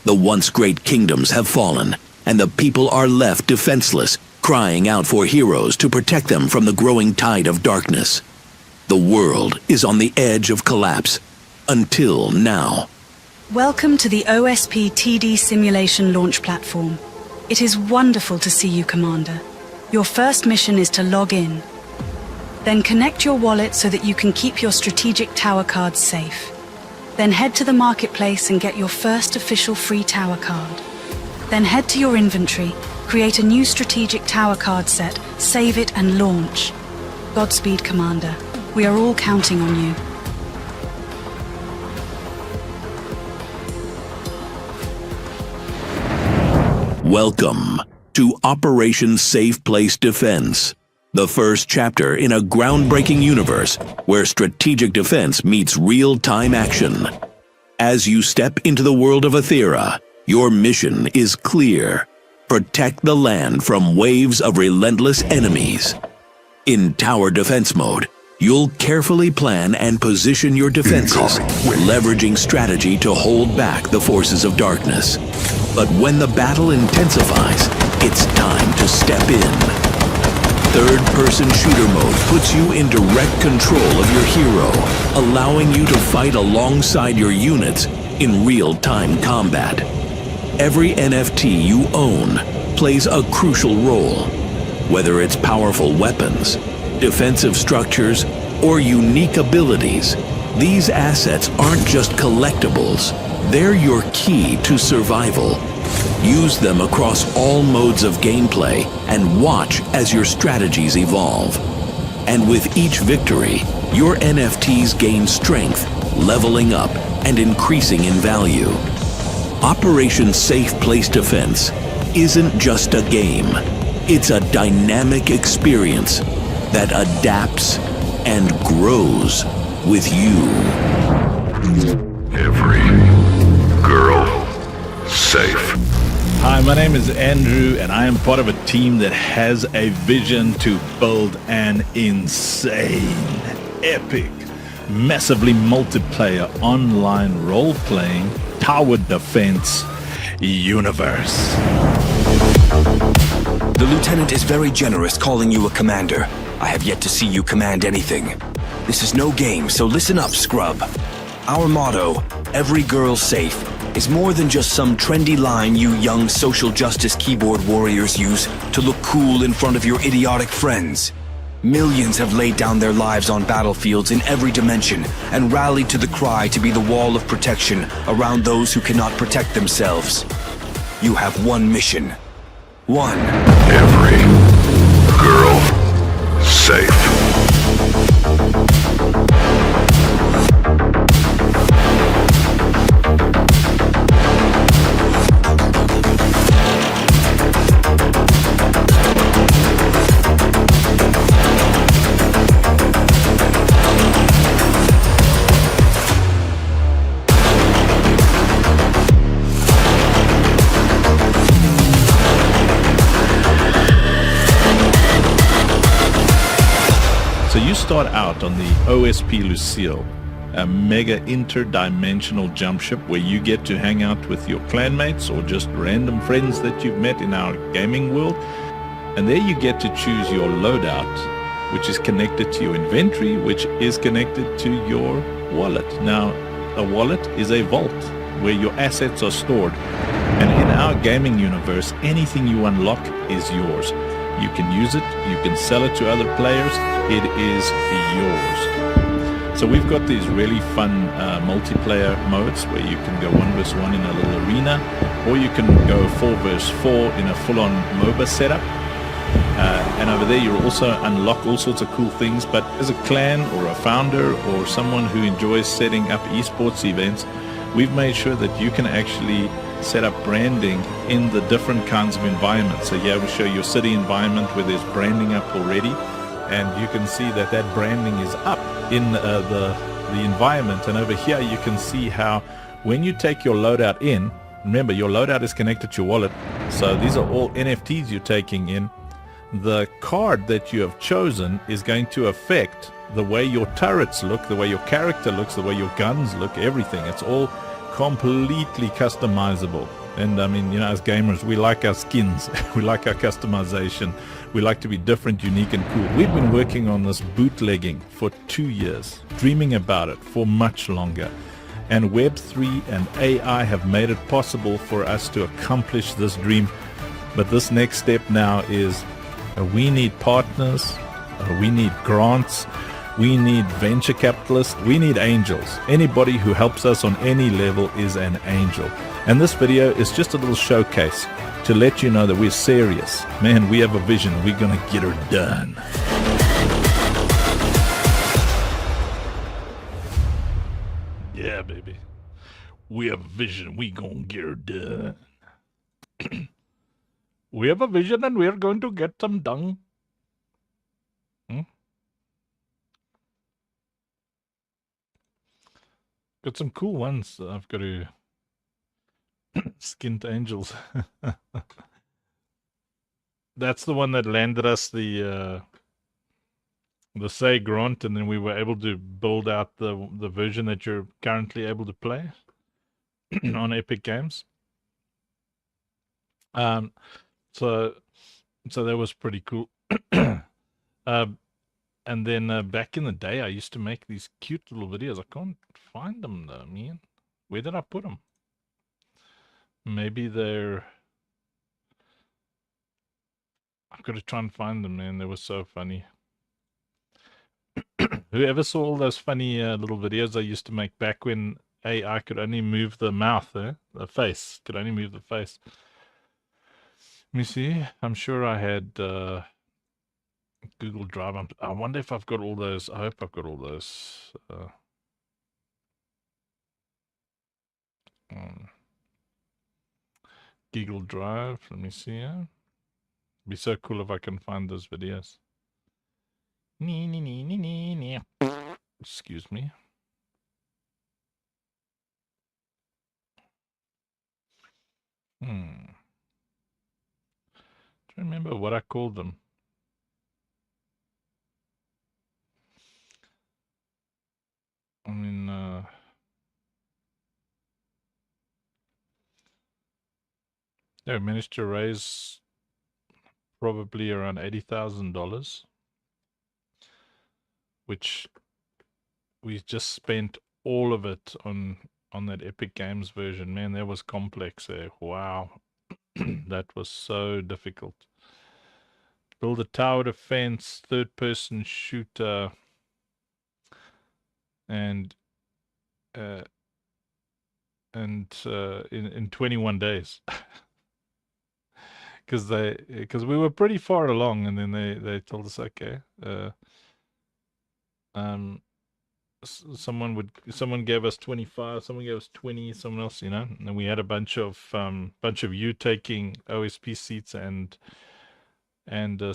The once great kingdoms have fallen, and the people are left defenseless, crying out for heroes to protect them from the growing tide of darkness. The world is on the edge of collapse, until now. Welcome to the OSP TD Simulation Launch Platform. It is wonderful to see you, Commander. Your first mission is to log in. Then connect your wallet so that you can keep your strategic tower cards safe. Then head to the marketplace and get your first official free tower card. Then head to your inventory, create a new strategic tower card set, save it and launch. Godspeed, Commander. We are all counting on you. Welcome to Operation Safe Place Defense, the first chapter in a groundbreaking universe where strategic defense meets real-time action. As you step into the world of Aethera, your mission is clear. Protect the land from waves of relentless enemies. In tower defense mode, you'll carefully plan and position your defenses, leveraging strategy to hold back the forces of darkness. But when the battle intensifies, it's time to step in. Third-person shooter mode puts you in direct control of your hero, allowing you to fight alongside your units in real-time combat. Every NFT you own plays a crucial role. Whether it's powerful weapons, defensive structures, or unique abilities, these assets aren't just collectibles, they're your key to survival. Use them across all modes of gameplay and watch as your strategies evolve. And with each victory, your NFTs gain strength, leveling up and increasing in value. Operation Safe Place Defense isn't just a game, it's a dynamic experience that adapts and grows with you. Every girl safe. Hi, my name is Andrew, and I am part of a team that has a vision to build an insane, epic, massively multiplayer online role-playing tower defense universe. The Lieutenant is very generous calling you a commander. I have yet to see you command anything. This is no game, so listen up, scrub. Our motto, every girl safe, is more than just some trendy line you young social justice keyboard warriors use to look cool in front of your idiotic friends. Millions have laid down their lives on battlefields in every dimension and rallied to the cry to be the wall of protection around those who cannot protect themselves. You have one mission. One. Every girl safe. You start out on the OSP Lucille, a mega interdimensional jump ship where you get to hang out with your clanmates or just random friends that you've met in our gaming world. And there you get to choose your loadout, which is connected to your inventory, which is connected to your wallet. Now, a wallet is a vault where your assets are stored. And in our gaming universe, anything you unlock is yours. You can use it, you can sell it to other players, it is yours. So we've got these really fun multiplayer modes where you can go 1 vs 1 in a little arena, or you can go 4 vs 4 in a full-on MOBA setup. And over there you'll also unlock all sorts of cool things, but as a clan or a founder or someone who enjoys setting up esports events, we've made sure that you can actually set up branding in the different kinds of environments. So here we show your city environment where there's branding up already, and you can see that that branding is up in the environment. And over here you can see how when you take your loadout in, remember your loadout is connected to your wallet, so these are all NFTs you're taking in. the card that you have chosen is going to affect the way your turrets look, the way your character looks, the way your guns look, everything. It's all completely customizable. And I mean, you know, as gamers, we like our skins, we like our customization, we like to be different, unique, and cool. We've been working on this bootlegging for 2 years, dreaming about it for much longer. And Web3 and AI have made it possible for us to accomplish this dream. But this next step now is we need partners, we need grants, we need venture capitalists, we need angels. Anybody who helps us on any level is an angel. And this video is just a little showcase to let you know that we're serious. Man, we have a vision. We're going to get her done. Yeah, baby. We have a vision. We gonna get her done. We have a vision and we're going to get some done. Got some cool ones. I've got to skint angels. That's the one that landed us the Say grant, and then we were able to build out the version that you're currently able to play on Epic Games. So that was pretty cool. And then back in the day, I used to make these cute little videos. I can't find them though, man. Where did I put them? Maybe they're... I've got to try and find them, man. They were so funny. Whoever saw all those funny little videos I used to make back when AI could only move the mouth, the face, could only move the face. Let me see. I'm sure I had Google Drive. I wonder if I've got all those. I hope I've got all those. Google Drive. Let me see. It'd be so cool if I can find those videos. Excuse me. Trying to remember what I called them. I mean, yeah, we managed to raise probably around $80,000, which we just spent all of it on that Epic Games version. Man, that was complex there. Wow. That was so difficult. Build a tower defense, third-person shooter, and in 21 days. Because we were pretty far along, and then they told us, okay, someone gave us 25, someone gave us 20, someone else, you know, and then we had a bunch of you taking OSP seats and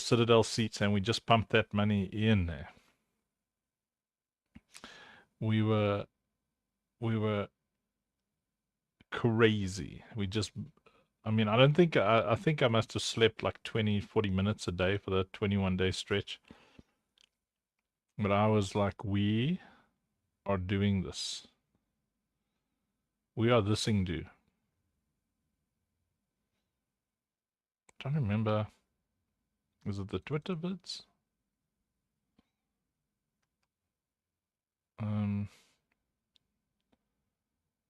Citadel seats, and we just pumped that money in there. We were crazy. We just, I mean, I don't think, I think I must have slept like 20-40 minutes a day for that 21-day stretch. But I was like, we are doing this. We are this thing, dude. Trying to remember, is it the Twitter vids?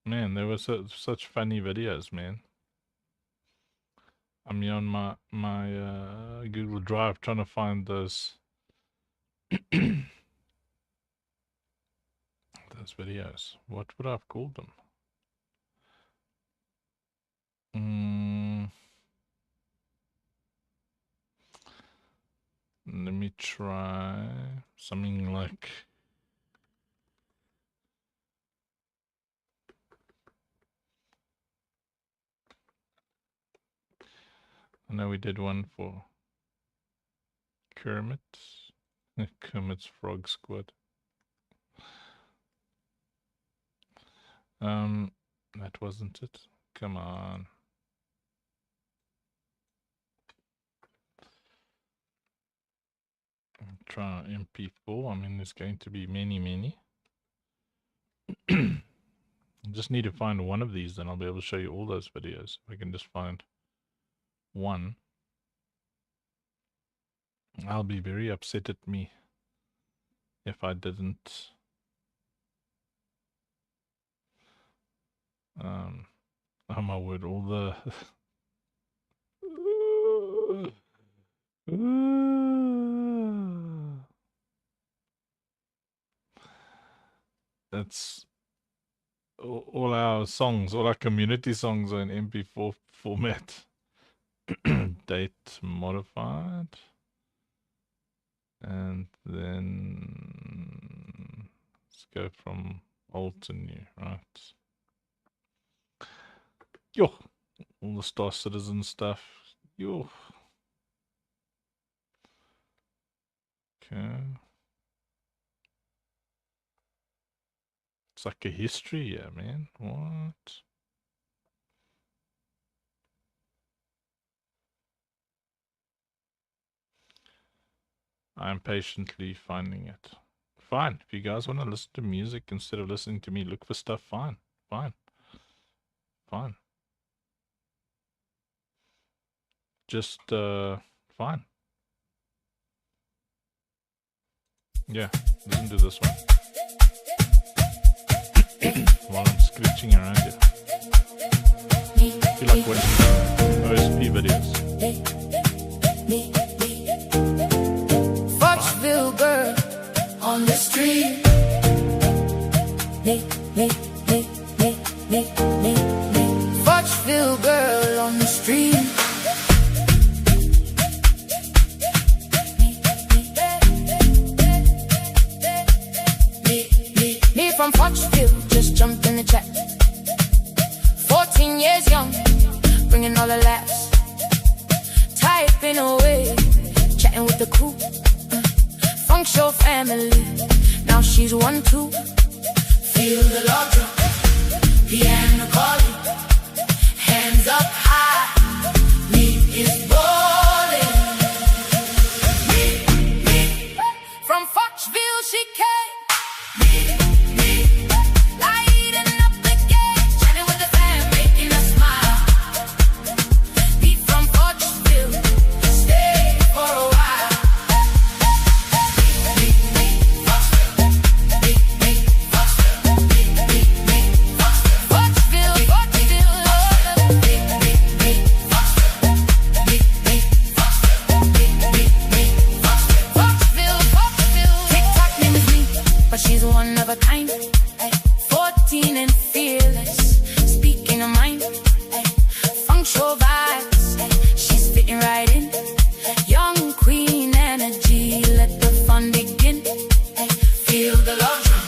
Man, there were such funny videos, man. I mean, on my Google Drive, trying to find those those videos. What would I have called them? Let me try something like... I know we did one for Kermit. Kermit's Frog Squad. That wasn't it. Come on. Try MP4. I mean, there's going to be many. I just need to find one of these, then I'll be able to show you all those videos. If I can just find one, I'll be very upset at me if I didn't. Oh my word, all the that's all our songs, all our community songs are in MP4 format. Date modified. And then let's go from old to new, right? Yo, all the Star Citizen stuff. Yo. Okay. It's like a history, yeah, man. What? I'm patiently finding it. Fine. If you guys want to listen to music instead of listening to me, look for stuff. Fine. Just, fine. Yeah, listen to this one. While I'm screeching around here. I feel like watching OSP videos. Foxville girl on the street. Foxville girl on the street. Me from Foxville, just jumped in the chat. 14 years young, bringing all the laughs. Typing away, chatting with the crew. Funk show family, now she's 1-2. Feel the love drum, piano calling, hands up high. Me is ballin'. Me. From Foxville she came. Lighting up the game, chatting with the fam, making us smile. Beat from Foxville, stay for a while. But she's one of a kind. 14 and fearless, speaking her mind. Funk show vibes, she's fitting right in. Young queen energy, let the fun begin. Feel the love drum,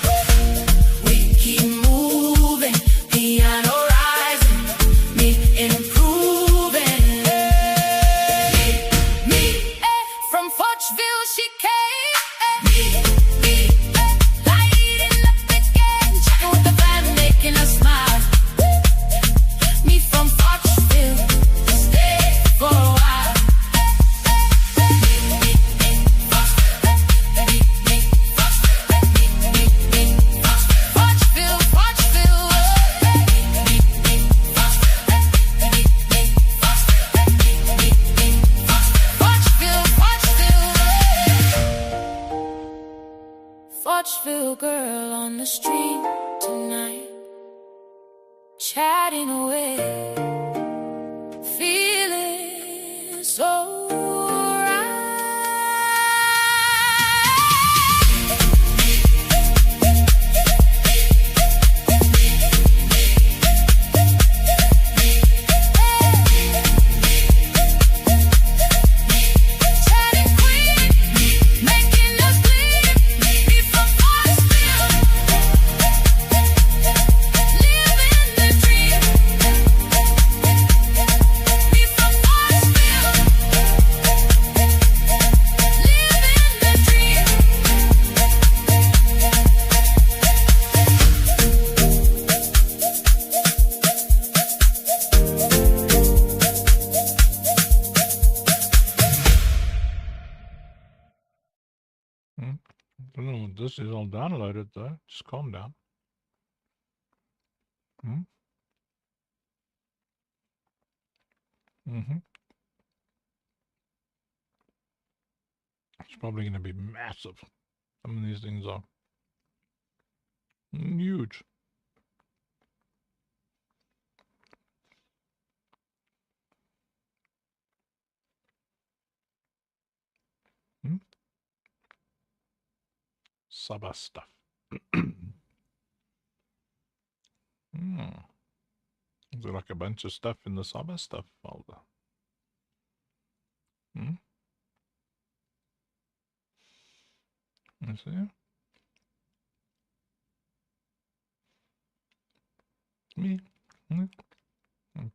we keep moving. Piano rising, me improving. Me, from Foxville she came. Lighting up the game, chatting with the fam, making us smile. Me from Foxville, stay for a while. Foxville, Foxville, Foxville girl on the street tonight, chatting away, feeling so says I'll download it though. Just calm down. It's probably going to be massive. Some of these things are huge. Saba stuff. Is there like a bunch of stuff in the Saba stuff folder? Let's see. Me,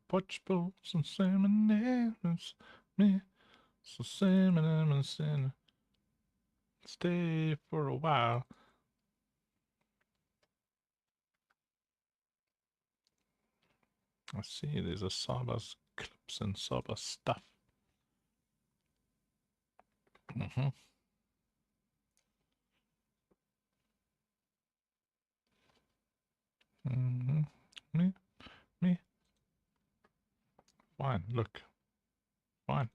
potch balls and salmon eggs. Me, so salmon and sin. Stay for a while. I see there's a Saba's clips and Saba stuff. Me. Fine, look. Fine.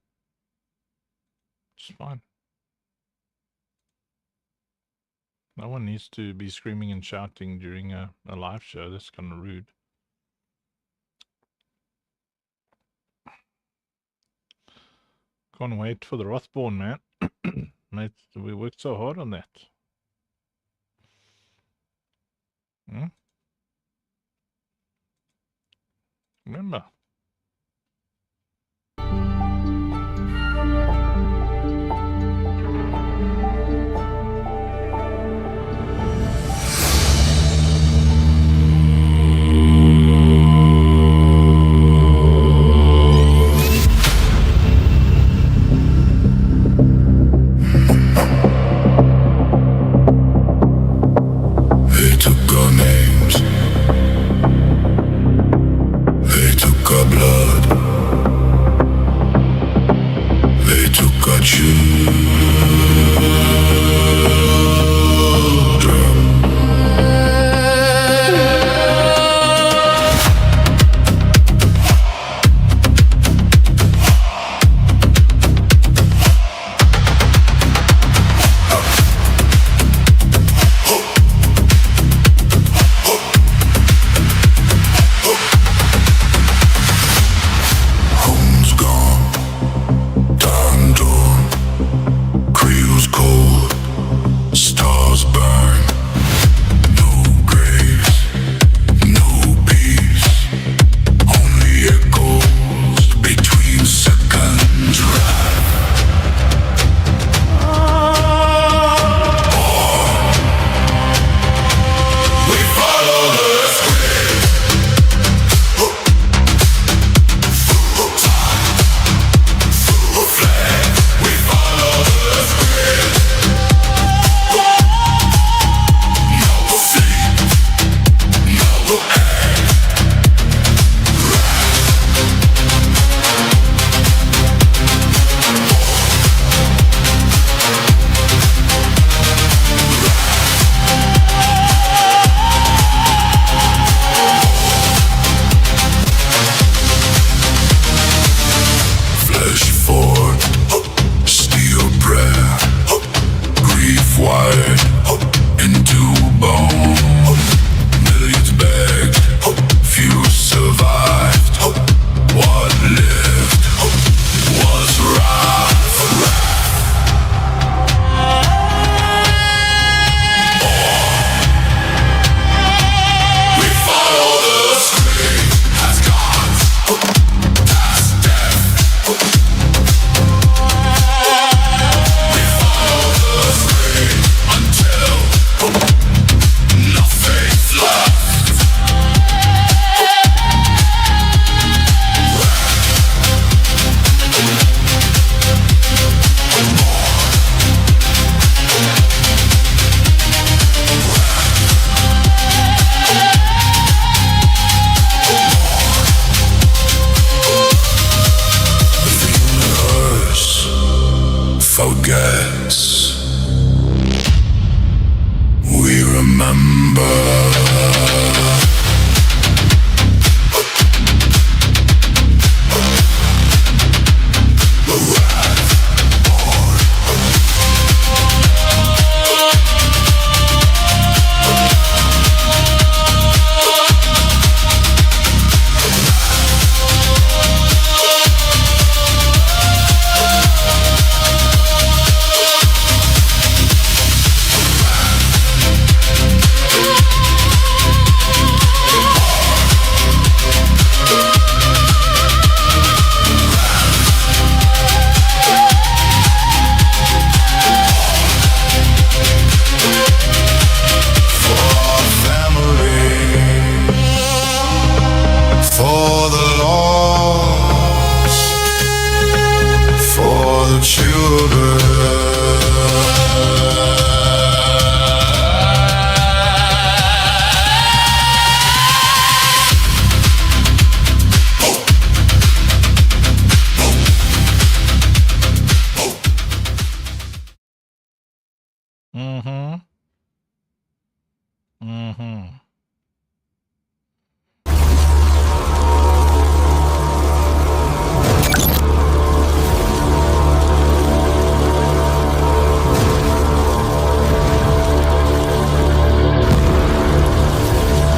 Just fine. No one needs to be screaming and shouting during a live show. That's kind of rude. Can't wait for the Rothborn, man. Mate, we worked so hard on that. Remember. For the lost, for the children.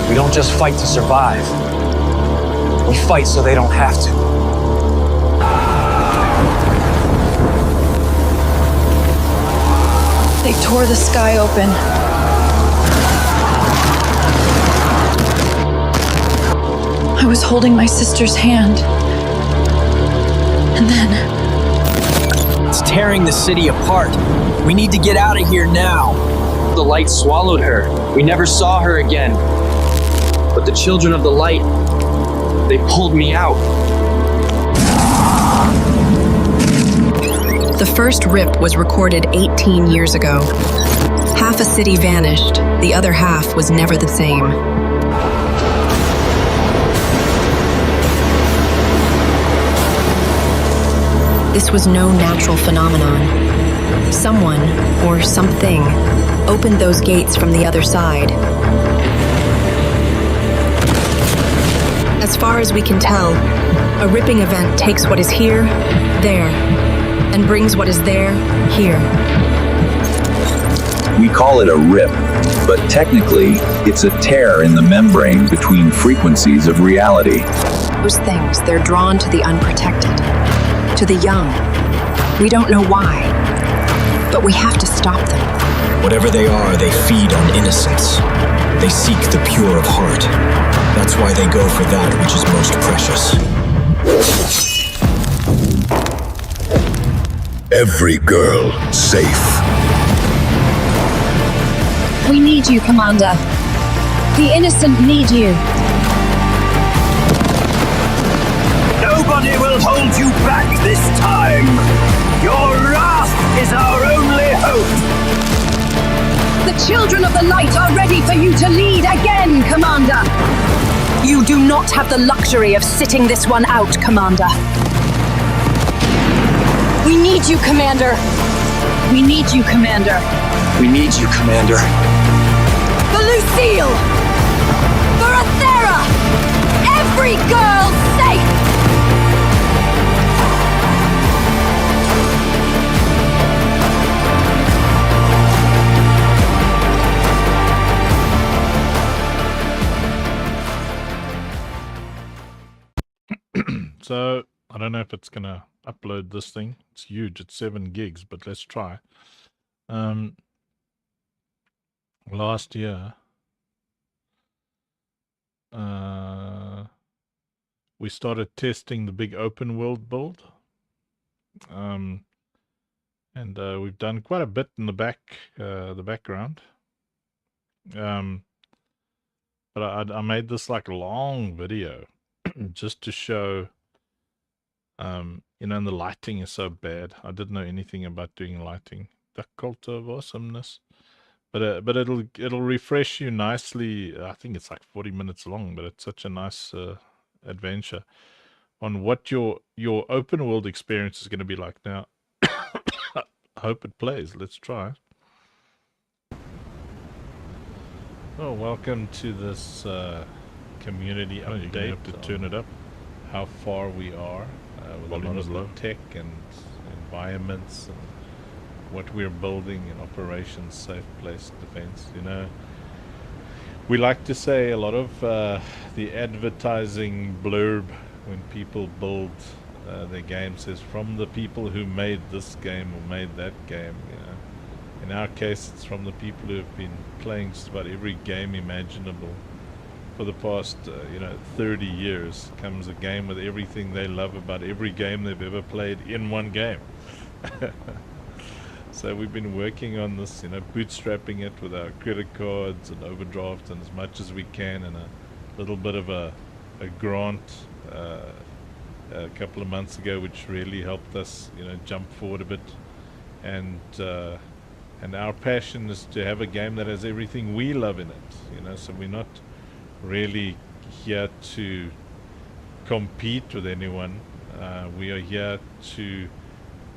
We don't just fight to survive. We fight so they don't have to. They tore the sky open. I was holding my sister's hand. And then... It's tearing the city apart. We need to get out of here now. The light swallowed her. We never saw her again. But the children of the light, they pulled me out. The first rip was recorded 18 years ago. Half a city vanished, the other half was never the same. This was no natural phenomenon. Someone, or something, opened those gates from the other side. As far as we can tell, a ripping event takes what is here, there, and brings what is there, here. We call it a rip, but technically, it's a tear in the membrane between frequencies of reality. Those things, they're drawn to the unprotected, to the young. We don't know why, but we have to stop them. Whatever they are, they feed on innocence. They seek the pure of heart. That's why they go for that which is most precious. Every girl safe. We need you, Commander. The innocent need you. Nobody will hold you back this time. Your wrath is our only hope. The children of the light are ready for you to lead again, Commander. You do not have the luxury of sitting this one out, Commander. We need you, Commander. We need you, Commander. We need you, Commander. For Lucille! For Athera! Every girl safe! So I don't know if it's gonna upload this thing. It's huge. It's 7 gigs, but let's try. Last year, we started testing the big open world build, and we've done quite a bit in the background. But I made this like long video just to show. You know, and the lighting is so bad. I didn't know anything about doing lighting. The cult of awesomeness. But it'll refresh you nicely. I think it's like 40 minutes long, but it's such a nice adventure on what your open world experience is going to be like. Now, I hope it plays. Let's try. Well, welcome to this community update. You have to turn it up. How far we are with a lot of the tech and environments and what we're building in Operation Safe Place Defense. You know, we like to say a lot of the advertising blurb when people build their games is from the people who made this game or made that game. You know, in our case, it's from the people who have been playing just about every game imaginable for the past 30 years. Comes a game with everything they love about every game they've ever played in one game. So we've been working on this, bootstrapping it with our credit cards and overdraft and as much as we can, and a little bit of a grant a couple of months ago, which really helped us, jump forward a bit. And our passion is to have a game that has everything we love in it, so we're not really here to compete with anyone. We are here to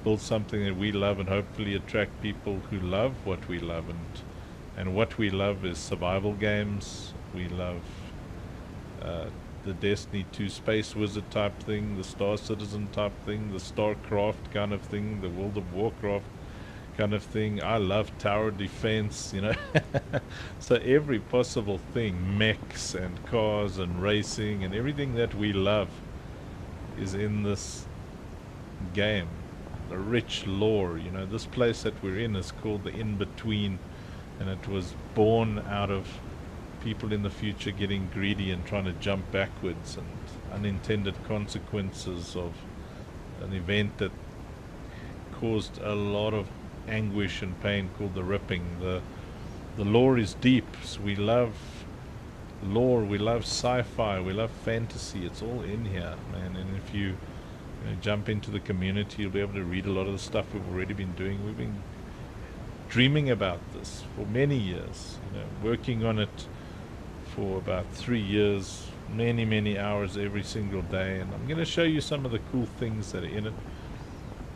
build something that we love and hopefully attract people who love what we love, and what we love is survival games. We love the Destiny 2 Space Wizard type thing, the Star Citizen type thing, the StarCraft kind of thing, the World of Warcraft kind of thing. I love tower defense, so every possible thing, mechs and cars and racing and everything that we love is in this game. A rich lore, this place that we're in is called the In-Between, and it was born out of people in the future getting greedy and trying to jump backwards, and unintended consequences of an event that caused a lot of anguish and pain called the Ripping. The lore is deep, so we love lore, we love sci-fi, we love fantasy. It's all in here, man. And if you jump into the community, you'll be able to read a lot of the stuff we've already been doing. We've been dreaming about this for many years, working on it for about 3 years, many hours every single day. And I'm going to show you some of the cool things that are in it.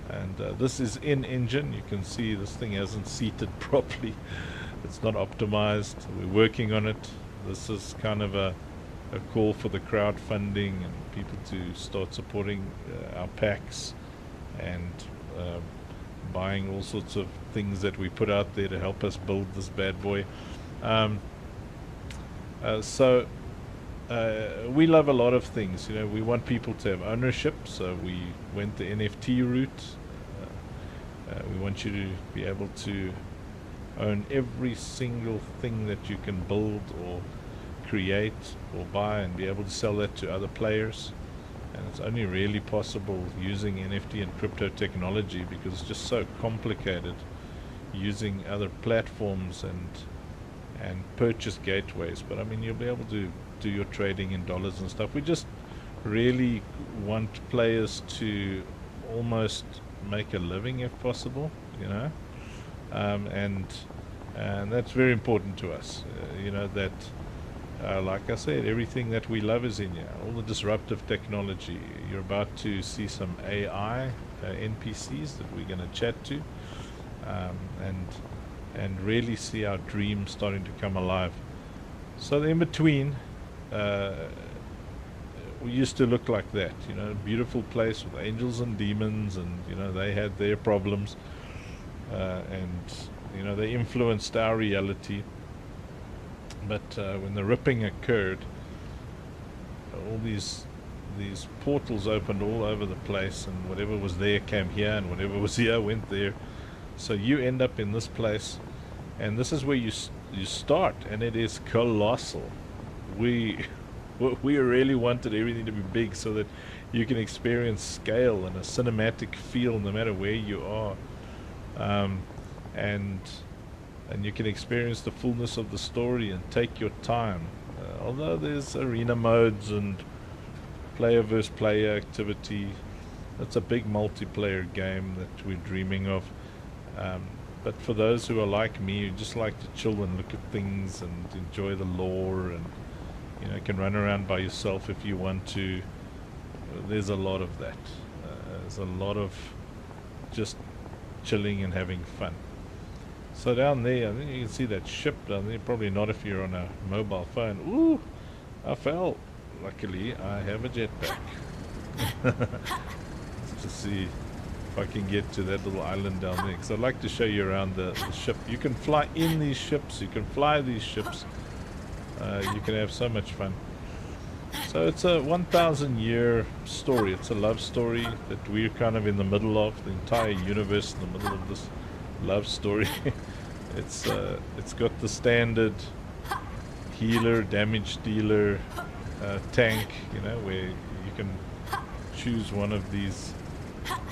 And this is in engine. You can see this thing hasn't seated properly. It's not optimized. We're working on it. This is kind of a call for the crowdfunding and people to start supporting our packs and buying all sorts of things that we put out there to help us build this bad boy. So we love a lot of things. We want people to have ownership, so we went the NFT route. We want you to be able to own every single thing that you can build or create or buy, and be able to sell that to other players. And it's only really possible using NFT and crypto technology, because it's just so complicated using other platforms and purchase gateways. But I mean, you'll be able to do your trading in dollars and stuff. We just really want players to almost make a living if possible, and that's very important to us. That like I said, everything that we love is in here. All the disruptive technology. You're about to see some AI NPCs that we're going to chat to, and really see our dreams starting to come alive. So the In-Between, we used to look like that, a beautiful place with angels and demons, and they had their problems, and they influenced our reality. But when the Ripping occurred, all these portals opened all over the place, and whatever was there came here, and whatever was here went there. So you end up in this place, and this is where you start, and it is colossal. We really wanted everything to be big so that you can experience scale and a cinematic feel no matter where you are, and you can experience the fullness of the story and take your time. Although there's arena modes and player versus player activity, it's a big multiplayer game that we're dreaming of. But for those who are like me, who just like to chill and look at things and enjoy the lore, and can run around by yourself if you want to, there's a lot of that. There's a lot of just chilling and having fun. So down there, I think you can see that ship down there. Probably not if you're on a mobile phone. Ooh, I fell. Luckily, I have a jetpack. Let's just see if I can get to that little island down there. Because I'd like to show you around the ship. You can fly in these ships. You can fly these ships. You can have so much fun. So it's a 1,000-year story. It's a love story that we're kind of in the middle of. The entire universe in the middle of this love story. It's got the standard healer, damage dealer, tank, you know, where you can choose one of these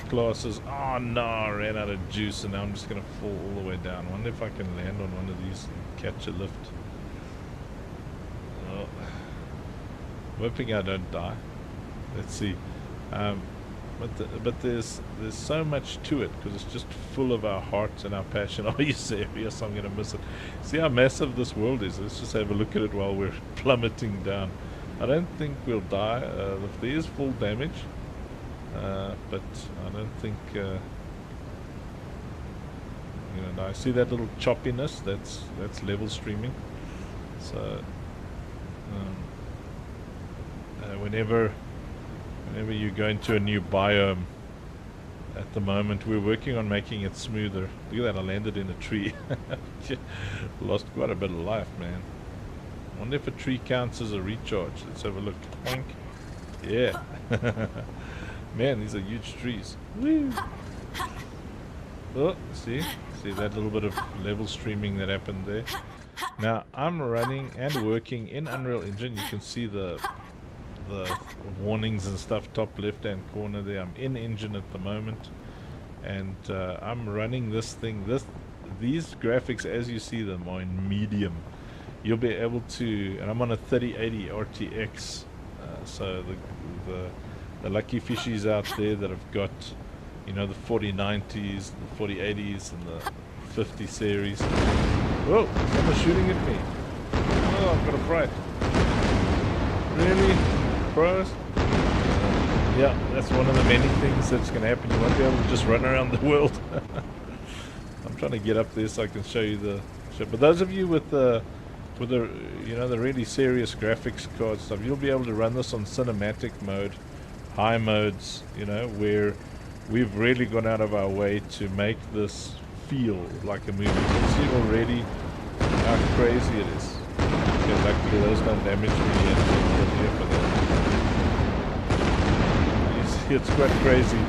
classes. Oh no, I ran out of juice and now I'm just gonna fall all the way down. Wonder if I can land on one of these and catch a lift. Oh, hoping I don't die. Let's see. But there's so much to it because it's just full of our hearts and our passion. Are you serious? I'm gonna miss it. See how massive this world is. Let's just have a look at it while we're plummeting down. I don't think we'll die. There is full damage, but I don't think you know. I see that little choppiness. That's level streaming. So whenever you go into a new biome, at the moment we're working on making it smoother. Look at that, I landed in a tree. Lost quite a bit of life, man. Wonder if a tree counts as a recharge. Let's have a look. Boink. Yeah. Man, these are huge trees. Woo. Oh, see that little bit of level streaming that happened there. Now I'm running and working in Unreal Engine. You can see the warnings and stuff top left hand corner there. I'm in engine at the moment, and I'm running this thing. These graphics as you see them are in medium. You'll be able to, and I'm on a 3080 RTX, so the lucky fishies out there that have got, you know, the 4090s, the 4080s and the 50 series. Whoa, someone's shooting at me. Oh, I've got a fright. Really? Pros? Yeah, that's one of the many things that's going to happen. You won't be able to just run around the world. I'm trying to get up there so I can show you the ship. But those of you with the you know, the really serious graphics card stuff, you'll be able to run this on cinematic mode, high modes, you know, where we've really gone out of our way to make this feel like a movie. You can see already how crazy it is. Okay, luckily those don't damage me yet for that. It's quite crazy.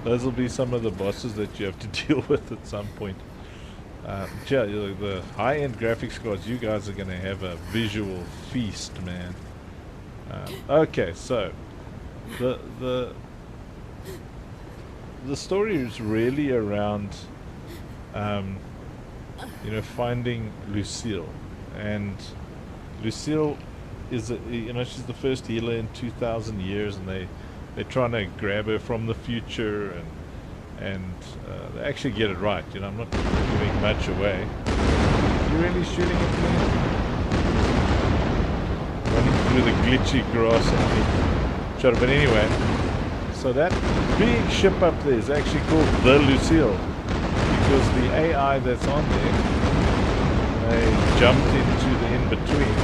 Those will be some of the bosses that you have to deal with at some point. Yeah, the high-end graphics cards, you guys are going to have a visual feast, man. Okay, so the story is really around, you know, finding Lucille, and Lucille is, you know, she's the first healer in 2,000 years, and they're trying to grab her from the future, and they actually get it right. You know, I'm not giving much away. You really shooting at me? Running through the glitchy grass at me. Sure, but anyway, so that big ship up there is actually called the Lucille, because the AI that's on there, they jumped into the in-between.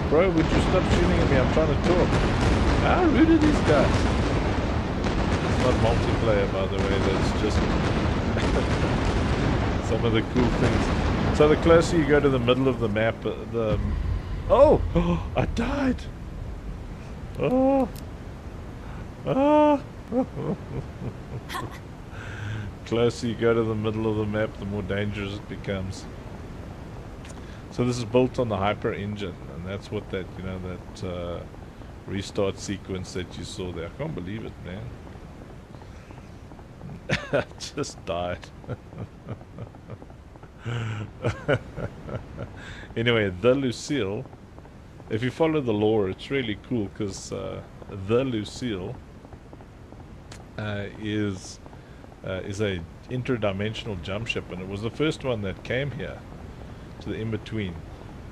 Bro, would you stop shooting at me? I'm trying to talk. How rude are these guys? It's not multiplayer, by the way. That's just some of the cool things. So the closer you go to the middle of the map, oh, I died. Oh, closer you go to the middle of the map, the more dangerous it becomes. So this is built on the Hyper engine, and that's what that, you know, that restart sequence that you saw there. I can't believe it, man. I just died. Anyway, the Lucille, if you follow the lore, it's really cool, because the Lucille is a interdimensional jump ship, and it was the first one that came here to the in-between.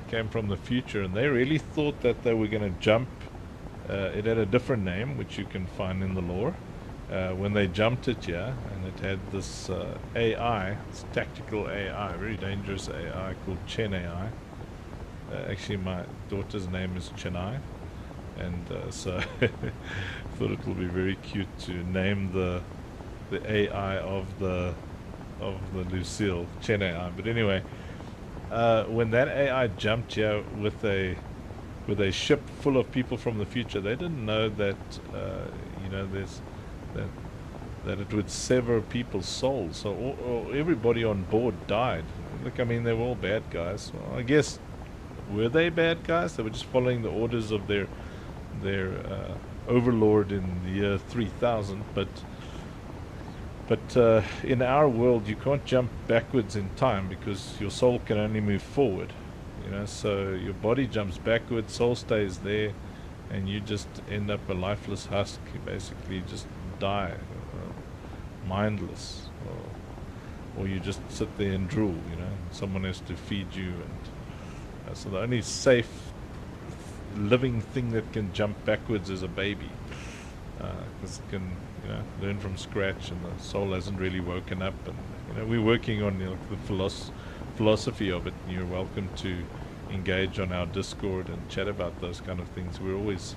Came from the future, and they really thought that they were going to jump. It had a different name, which you can find in the lore, when they jumped it here, and it had this AI, this tactical AI, very dangerous AI called Chen AI. Actually, my daughter's name is Chennai, and so thought it will be very cute to name the AI of the Lucille, Chen AI. But anyway, when that AI jumped here with a ship full of people from the future, they didn't know that you know, there's that it would sever people's souls. So everybody on board died. Look, I mean, they were all bad guys. Well, I guess, were they bad guys? They were just following the orders of their overlord in the year 3000. But in our world, you can't jump backwards in time because your soul can only move forward. You know, so your body jumps backwards, soul stays there, and you just end up a lifeless husk. You basically just die, mindless, or you just sit there and drool. You know, and someone has to feed you, and so the only safe living thing that can jump backwards is a baby, because it can, you know, learn from scratch, and the soul hasn't really woken up. And you know, we're working on, you know, the philosophy of it. You're welcome to engage on our Discord and chat about those kind of things. We're always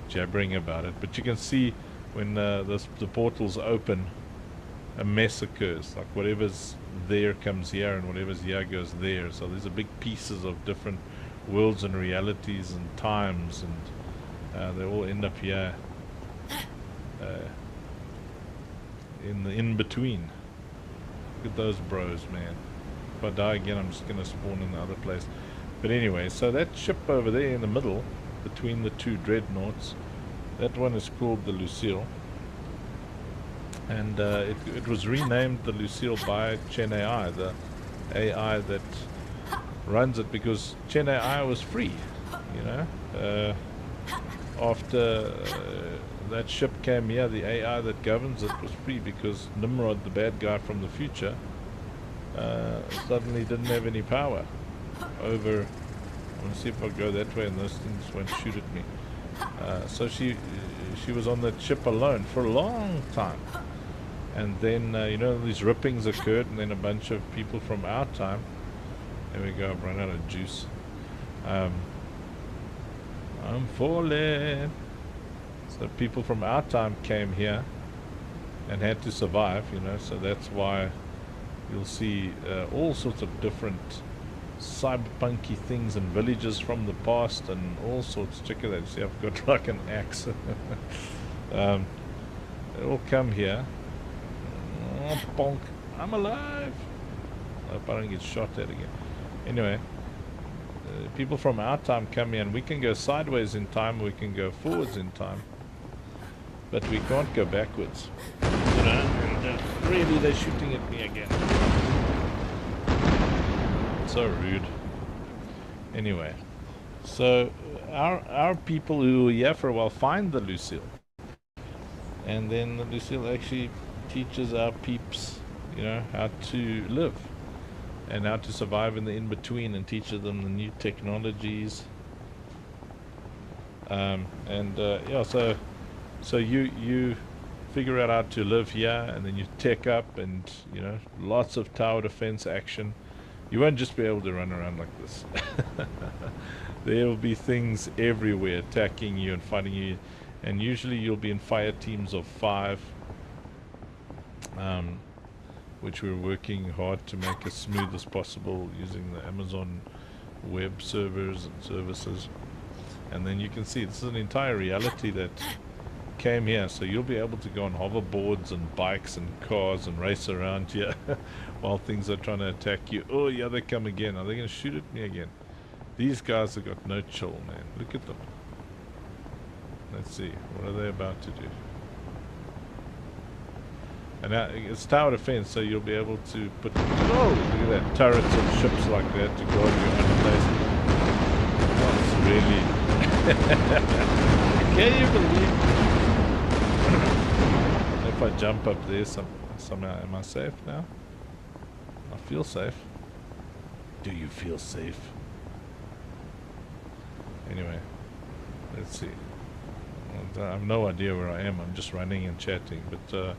jabbering about it, but you can see when the portals open, a mess occurs. Like whatever's there comes here, and whatever's here goes there. So these are big pieces of different worlds and realities and times, and they all end up here in the in-between. Look at those bros, man. If I die again, I'm just gonna spawn in the other place. But anyway, so that ship over there in the middle, between the two dreadnoughts, that one is called the Lucille, and it was renamed the Lucille by Chen AI, the AI that runs it, because Chen AI was free, you know. After that ship came here, the AI that governs it was free, because Nimrod, the bad guy from the future, suddenly didn't have any power over. I want to see if I go that way and those things won't shoot at me. So she was on that ship alone for a long time, and then you know, these rippings occurred, and then a bunch of people from our time. There we go. I've run out of juice. I'm falling. So people from our time came here and had to survive, you know. So that's why you'll see all sorts of different cyberpunky things and villages from the past and all sorts. Check it out. See, I've got like an axe. They all come here. Oh, bonk. I'm alive. I hope I don't get shot at again. Anyway, people from our time come here, and we can go sideways in time, we can go forwards in time, but we can't go backwards. You know, and really, they're shooting at me again. So rude. Anyway, so our people who were here for a while find the Lucille, and then the Lucille actually teaches our peeps, you know, how to live and how to survive in the in-between, and teaches them the new technologies. Yeah, so you figure out how to live here, and then you tech up, and you know, lots of tower defense action. You won't just be able to run around like this. There will be things everywhere attacking you and fighting you, and usually you'll be in fire teams of 5, which we're working hard to make as smooth as possible using the Amazon web servers and services. And then you can see this is an entire reality that came here, so you'll be able to go on hoverboards and bikes and cars and race around here while things are trying to attack you. Oh yeah, they come again. Are they going to shoot at me again? These guys have got no chill, man. Look at them. Let's see, what are they about to do? And now it's tower defense, so you'll be able to put, oh, look at that, turrets and ships like that to guard your own place. Oh, it's really can you believe? If I jump up there somehow, am I safe now? I feel safe. Do you feel safe? Anyway, let's see. I have no idea where I am. I'm just running and chatting. But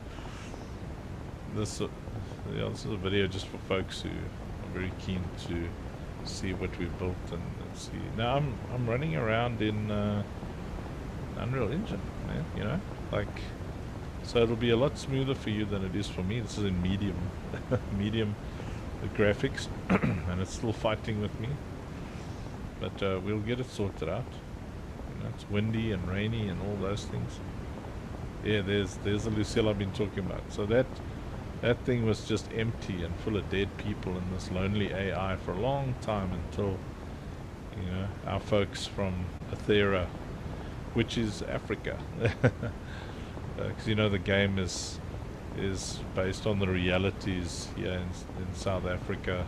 this is a video just for folks who are very keen to see what we've built and see. Now I'm running around in Unreal Engine, man. You know, like, so it'll be a lot smoother for you than it is for me. This is in medium, medium graphics, and it's still fighting with me. But we'll get it sorted out. You know, it's windy and rainy and all those things. Yeah, there's the Lucille I've been talking about. So that thing was just empty and full of dead people in this lonely AI for a long time, until, you know, our folks from Athera, which is Africa, because you know the game is based on the realities here in South Africa,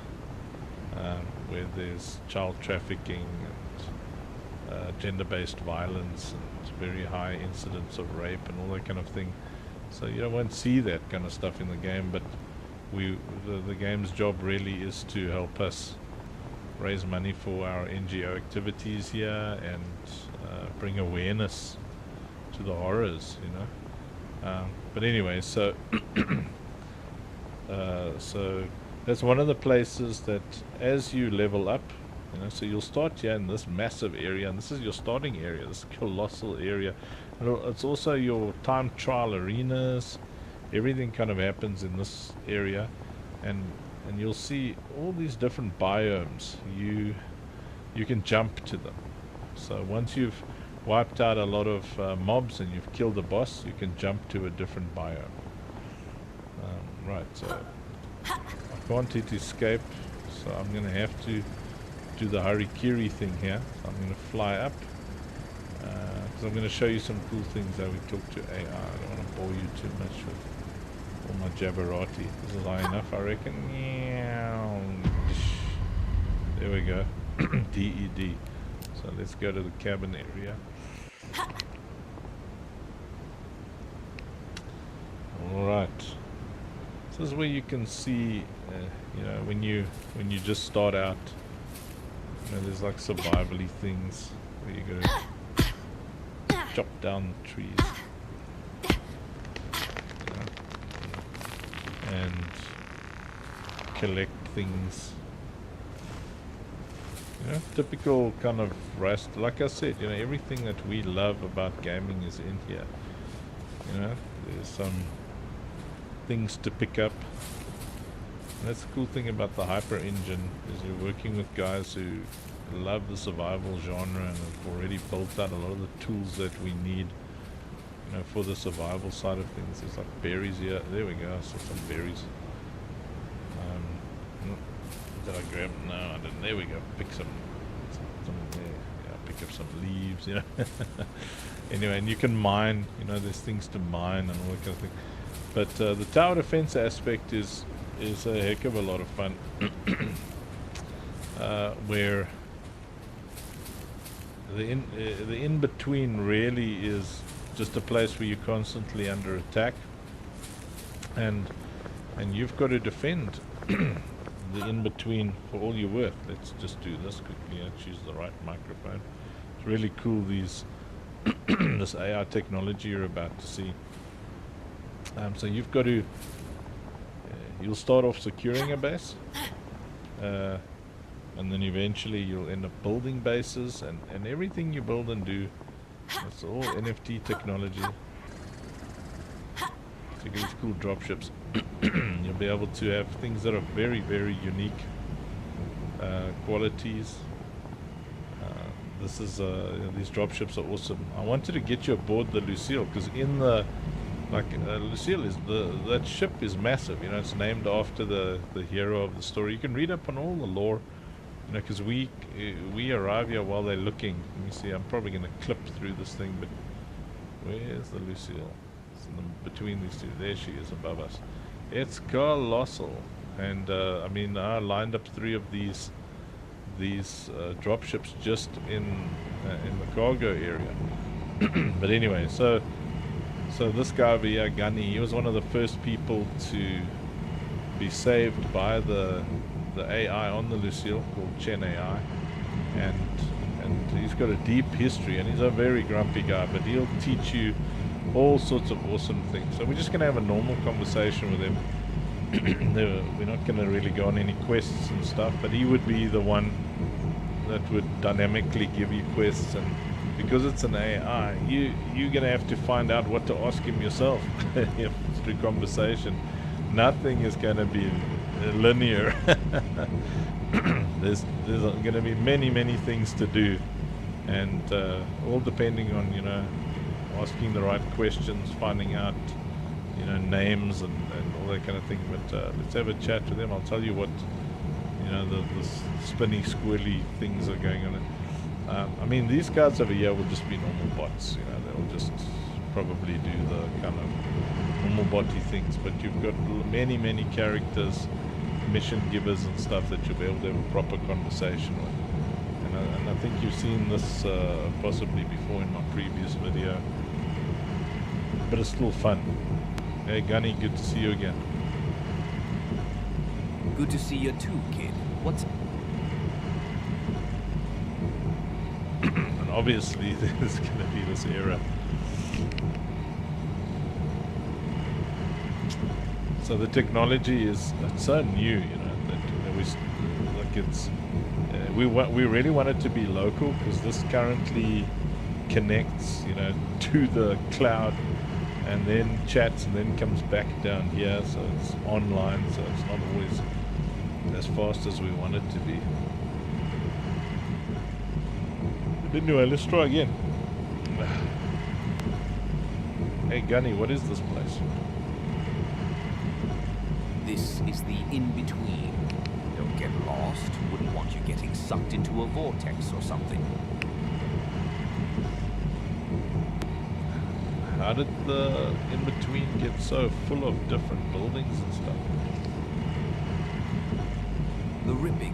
where there's child trafficking and gender-based violence and very high incidents of rape and all that kind of thing. So you won't see that kind of stuff in the game, but the game's job really is to help us raise money for our NGO activities here and bring awareness to the horrors, you know. But anyway, so so that's one of the places that as you level up, you know, so you'll start here in this massive area, and this is your starting area, this colossal area. And it's also your time trial arenas. Everything kind of happens in this area, and you'll see all these different biomes. You can jump to them. So once you've wiped out a lot of mobs and you've killed a boss, you can jump to a different biome. Right, so I can't hit escape, so I'm going to have to do the harikiri thing here. So I'm going to fly up, because I'm going to show you some cool things that we talk to AI. I don't want to bore you too much with all my jabberati. This is high enough, I reckon. There we go. DED. So let's go to the cabin area. Alright. This is where you can see, you know, when you just start out, you know, there's like survivally things where you gotta chop down trees, you know, and collect things. You know, typical kind of Rust. Like I said, you know, everything that we love about gaming is in here. You know, there's some things to pick up. And that's the cool thing about the Hyper Engine, is you're working with guys who love the survival genre and have already built out a lot of the tools that we need, you know, for the survival side of things. There's like berries here. There we go. I saw some berries. Did I grab them? No, I didn't. There we go. Pick some there. Yeah, pick up some leaves, you know. Anyway, and you can mine, you know, there's things to mine and all that kind of thing. But the tower defense aspect is a heck of a lot of fun. Where the in-between really is just a place where you're constantly under attack, and you've got to defend the in-between for all you're worth. Let's just do this quickly and choose the right microphone. It's really cool, these this AI technology you're about to see. So you've got to you'll start off securing a base, and then eventually you'll end up building bases, and everything you build and do, it's all NFT technology. So you get these cool dropships. You'll be able to have things that are very, very unique qualities. This is you know, these dropships are awesome. I wanted to get you aboard the Lucille, because in the Lucille is that ship is massive. You know, it's named after the hero of the story. You can read up on all the lore. You know, because we arrive here while they're looking. Let me see. I'm probably going to clip through this thing, but where's the Lucille? It's in the, between these two. There she is above us. It's colossal, and I mean, I lined up 3 of these dropships just in the cargo area. But anyway, so this guy over here, Gunny, he was one of the first people to be saved by the AI on the Lucille, called Chen AI, and and he's got a deep history, and he's a very grumpy guy, but he'll teach you all sorts of awesome things. So we're just going to have a normal conversation with him. We're not going to really go on any quests and stuff, but he would be the one that would dynamically give you quests, and because it's an AI, you're going to have to find out what to ask him yourself through conversation. Nothing is going to be linear. There's going to be many things to do, and all depending on, you know, asking the right questions, finding out, you know, names and all that kind of thing. But let's have a chat with them. I'll tell you what, you know, the spinny squirrely things are going on. I mean, these guys over here will just be normal bots, you know, they'll just probably do the kind of normal botty things, but you've got many characters, mission givers and stuff that you'll be able to have a proper conversation with. And I think you've seen this possibly before in my previous video, but it's still fun. Hey Gunny, good to see you again. Good to see you too, kid. What's... And obviously there's going to be this era. So the technology is so new, you know, that we like it's we really want it to be local, because this currently connects, you know, to the cloud and then chats and then comes back down here, so it's online, so it's not always as fast as we want it to be. But anyway, let's try again. Hey Gunny, what is this place? This is the in-between. Don't get lost. Wouldn't want you getting sucked into a vortex or something. How did the in-between get so full of different buildings and stuff? The ripping.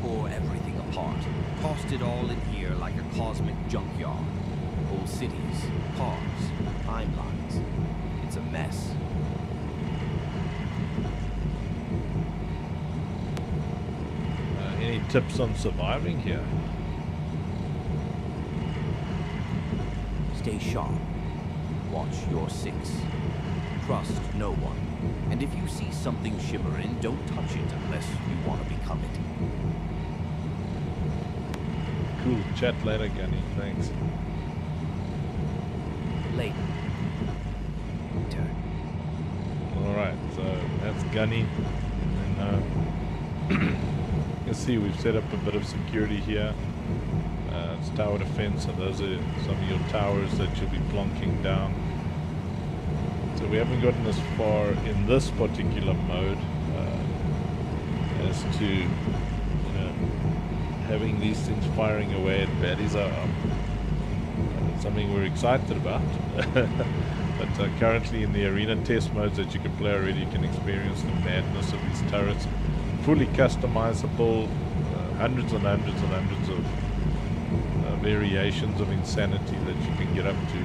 Tore everything apart. Tossed it all in here like a cosmic junkyard. Old cities, cars, timelines. It's a mess. Any tips on surviving here? Stay sharp. Watch your six. Trust no one. And if you see something shimmering, don't touch it unless you want to become it. Cool. Chat later, Gunny. Thanks. Later. Alright, so that's Gunny. And you see we've set up a bit of security here. It's tower defense, so those are some of your towers that you'll be plonking down. So we haven't gotten as far in this particular mode as to, you know, having these things firing away at baddies. Something we're excited about. But currently in the arena test modes that you can play already, you can experience the madness of these turrets. Fully customizable, hundreds and hundreds and hundreds of variations of insanity that you can get up to.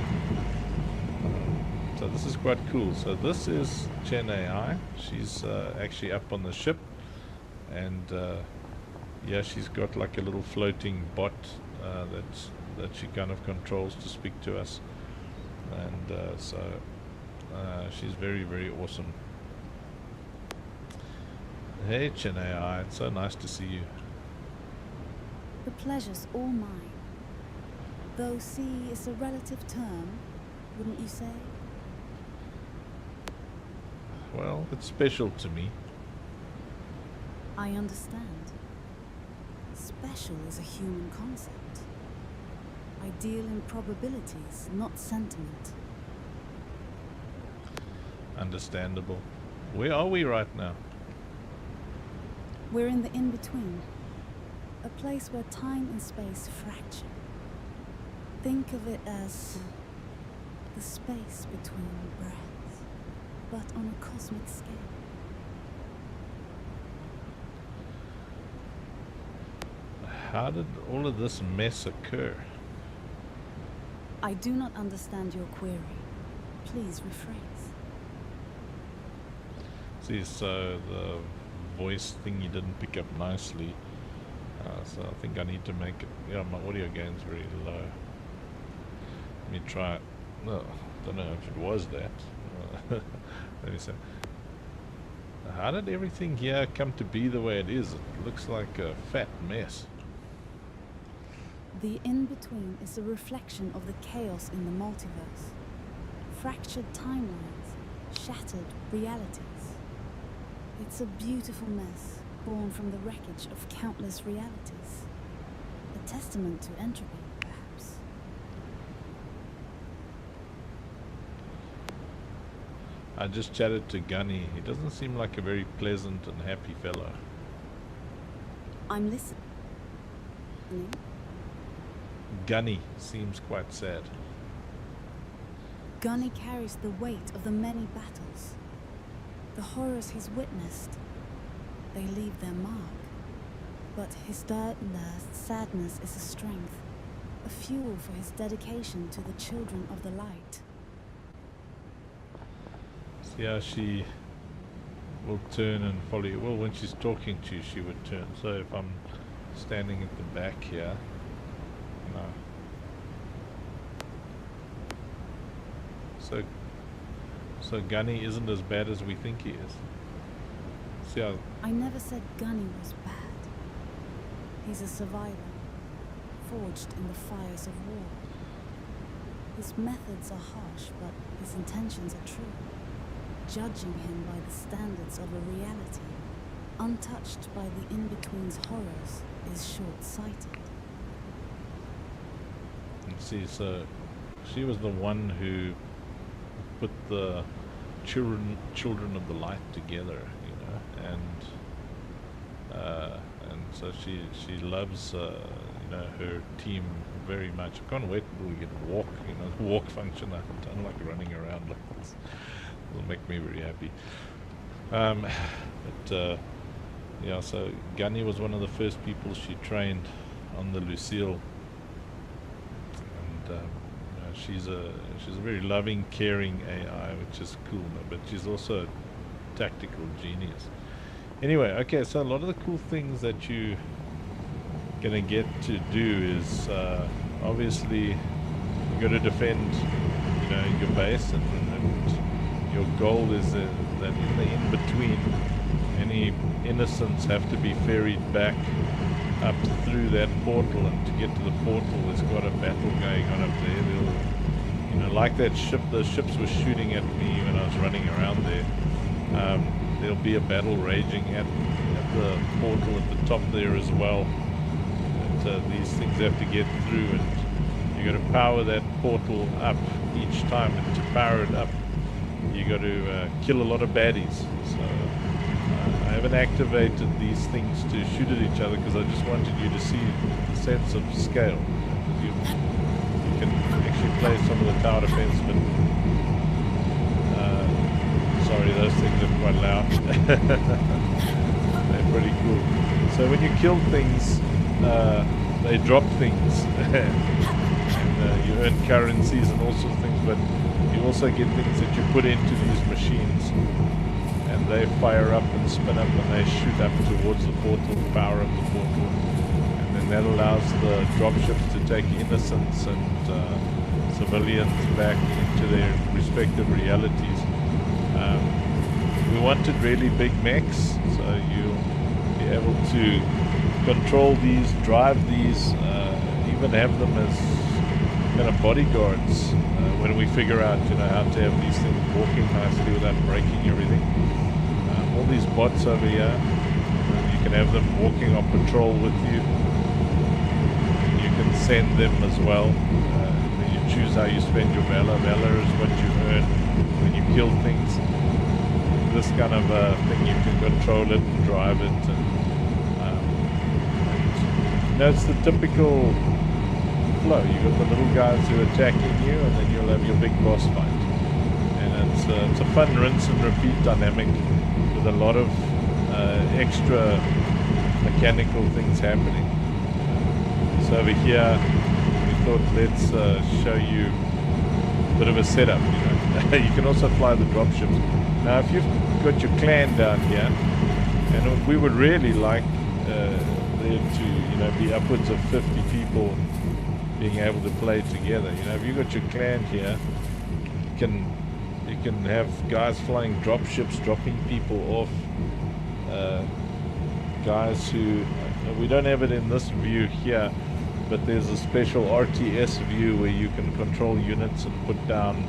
So this is quite cool. So this is Chen AI. She's actually up on the ship, and yeah, she's got like a little floating bot that she kind of controls to speak to us, and so she's very awesome. Hey Chen AI, it's so nice to see you. The pleasure's all mine. Though see is a relative term, wouldn't you say? Well, it's special to me. I understand. Special is a human concept. I deal in probabilities, not sentiment. Understandable. Where are we right now? We're in the in-between. A place where time and space fracture. Think of it as the space between breaths, but on a cosmic scale. How did all of this mess occur? I do not understand your query. Please rephrase. See, so the voice thing you didn't pick up nicely. So I think I need to make it. Yeah, my audio gain's very low. Let me try it. No, don't know if it was that. Let me see. How did everything here come to be the way it is? It looks like a fat mess. The in-between is a reflection of the chaos in the multiverse. Fractured timelines, shattered realities. It's a beautiful mess, born from the wreckage of countless realities. A testament to entropy, perhaps. I just chatted to Gunny. He doesn't seem like a very pleasant and happy fellow. I'm listening. Gunny seems quite sad. Gunny carries the weight of the many battles. The horrors he's witnessed, they leave their mark. But his sadness is a strength, a fuel for his dedication to the children of the light. See how she will turn and follow you. Well, when she's talking to you, she would turn. So if I'm standing at the back here, no. So Gunny isn't as bad as we think he is. See how... I never said Gunny was bad. He's a survivor, forged in the fires of war. His methods are harsh, but his intentions are true. Judging him by the standards of a reality, untouched by the in-between's horrors, is short-sighted. And see, so she was the one who put the children of the light together, you know, and so she loves you know, her team very much. I can't wait till we get walk, you know, walk function. I don't like running around like this. It'll make me very happy. Yeah, so Gunny was one of the first people she trained on the Lucille, and you know, she's a very loving, caring AI, which is cool. But she's also a tactical genius. Anyway, okay, so a lot of the cool things that you're gonna get to do is obviously you got to defend, you know, your base, and your goal is that in the in-between, any innocents have to be ferried back up through that portal, and to get to the portal there's got a battle going on up there. They'll, you know, like that ship, the ships were shooting at me when I was running around there. There'll be a battle raging at the portal at the top there as well. That these things have to get through, and you got to power that portal up each time, and to power it up you got to kill a lot of baddies. So I haven't activated these things to shoot at each other because I just wanted you to see the sense of scale. You can actually play some of the tower defense, but sorry, those things are quite loud. They're pretty cool. So when you kill things, they drop things, and you earn currencies and all sorts of things, but you also get things that you put into these machines, and they fire up and spin up, and they shoot up towards the portal, power up the portal, and then that allows the dropships to take innocents and civilians back into their respective realities. We wanted really big mechs, so you'll be able to control these, drive these, even have them as kind of bodyguards when we figure out, you know, how to have these things walking nicely without breaking everything. All these bots over here, you can have them walking on patrol with you. You can send them as well. You choose how you spend your valor. Valor is what you earn when you kill things. This kind of thing, you can control it and drive it, and you know, it's the typical flow. You've got the little guys who are attacking you, and then you'll have your big boss fight. And it's a fun rinse and repeat dynamic with a lot of extra mechanical things happening. So over here, we thought let's show you a bit of a setup. You know, you can also fly the dropships. Now, if you've got your clan down here, and we would really like there to, you be upwards of 50 people being able to play together. If you got your clan here, you can have guys flying dropships, dropping people off. Guys who we don't have it in this view here, but there's a special RTS view where you can control units and put down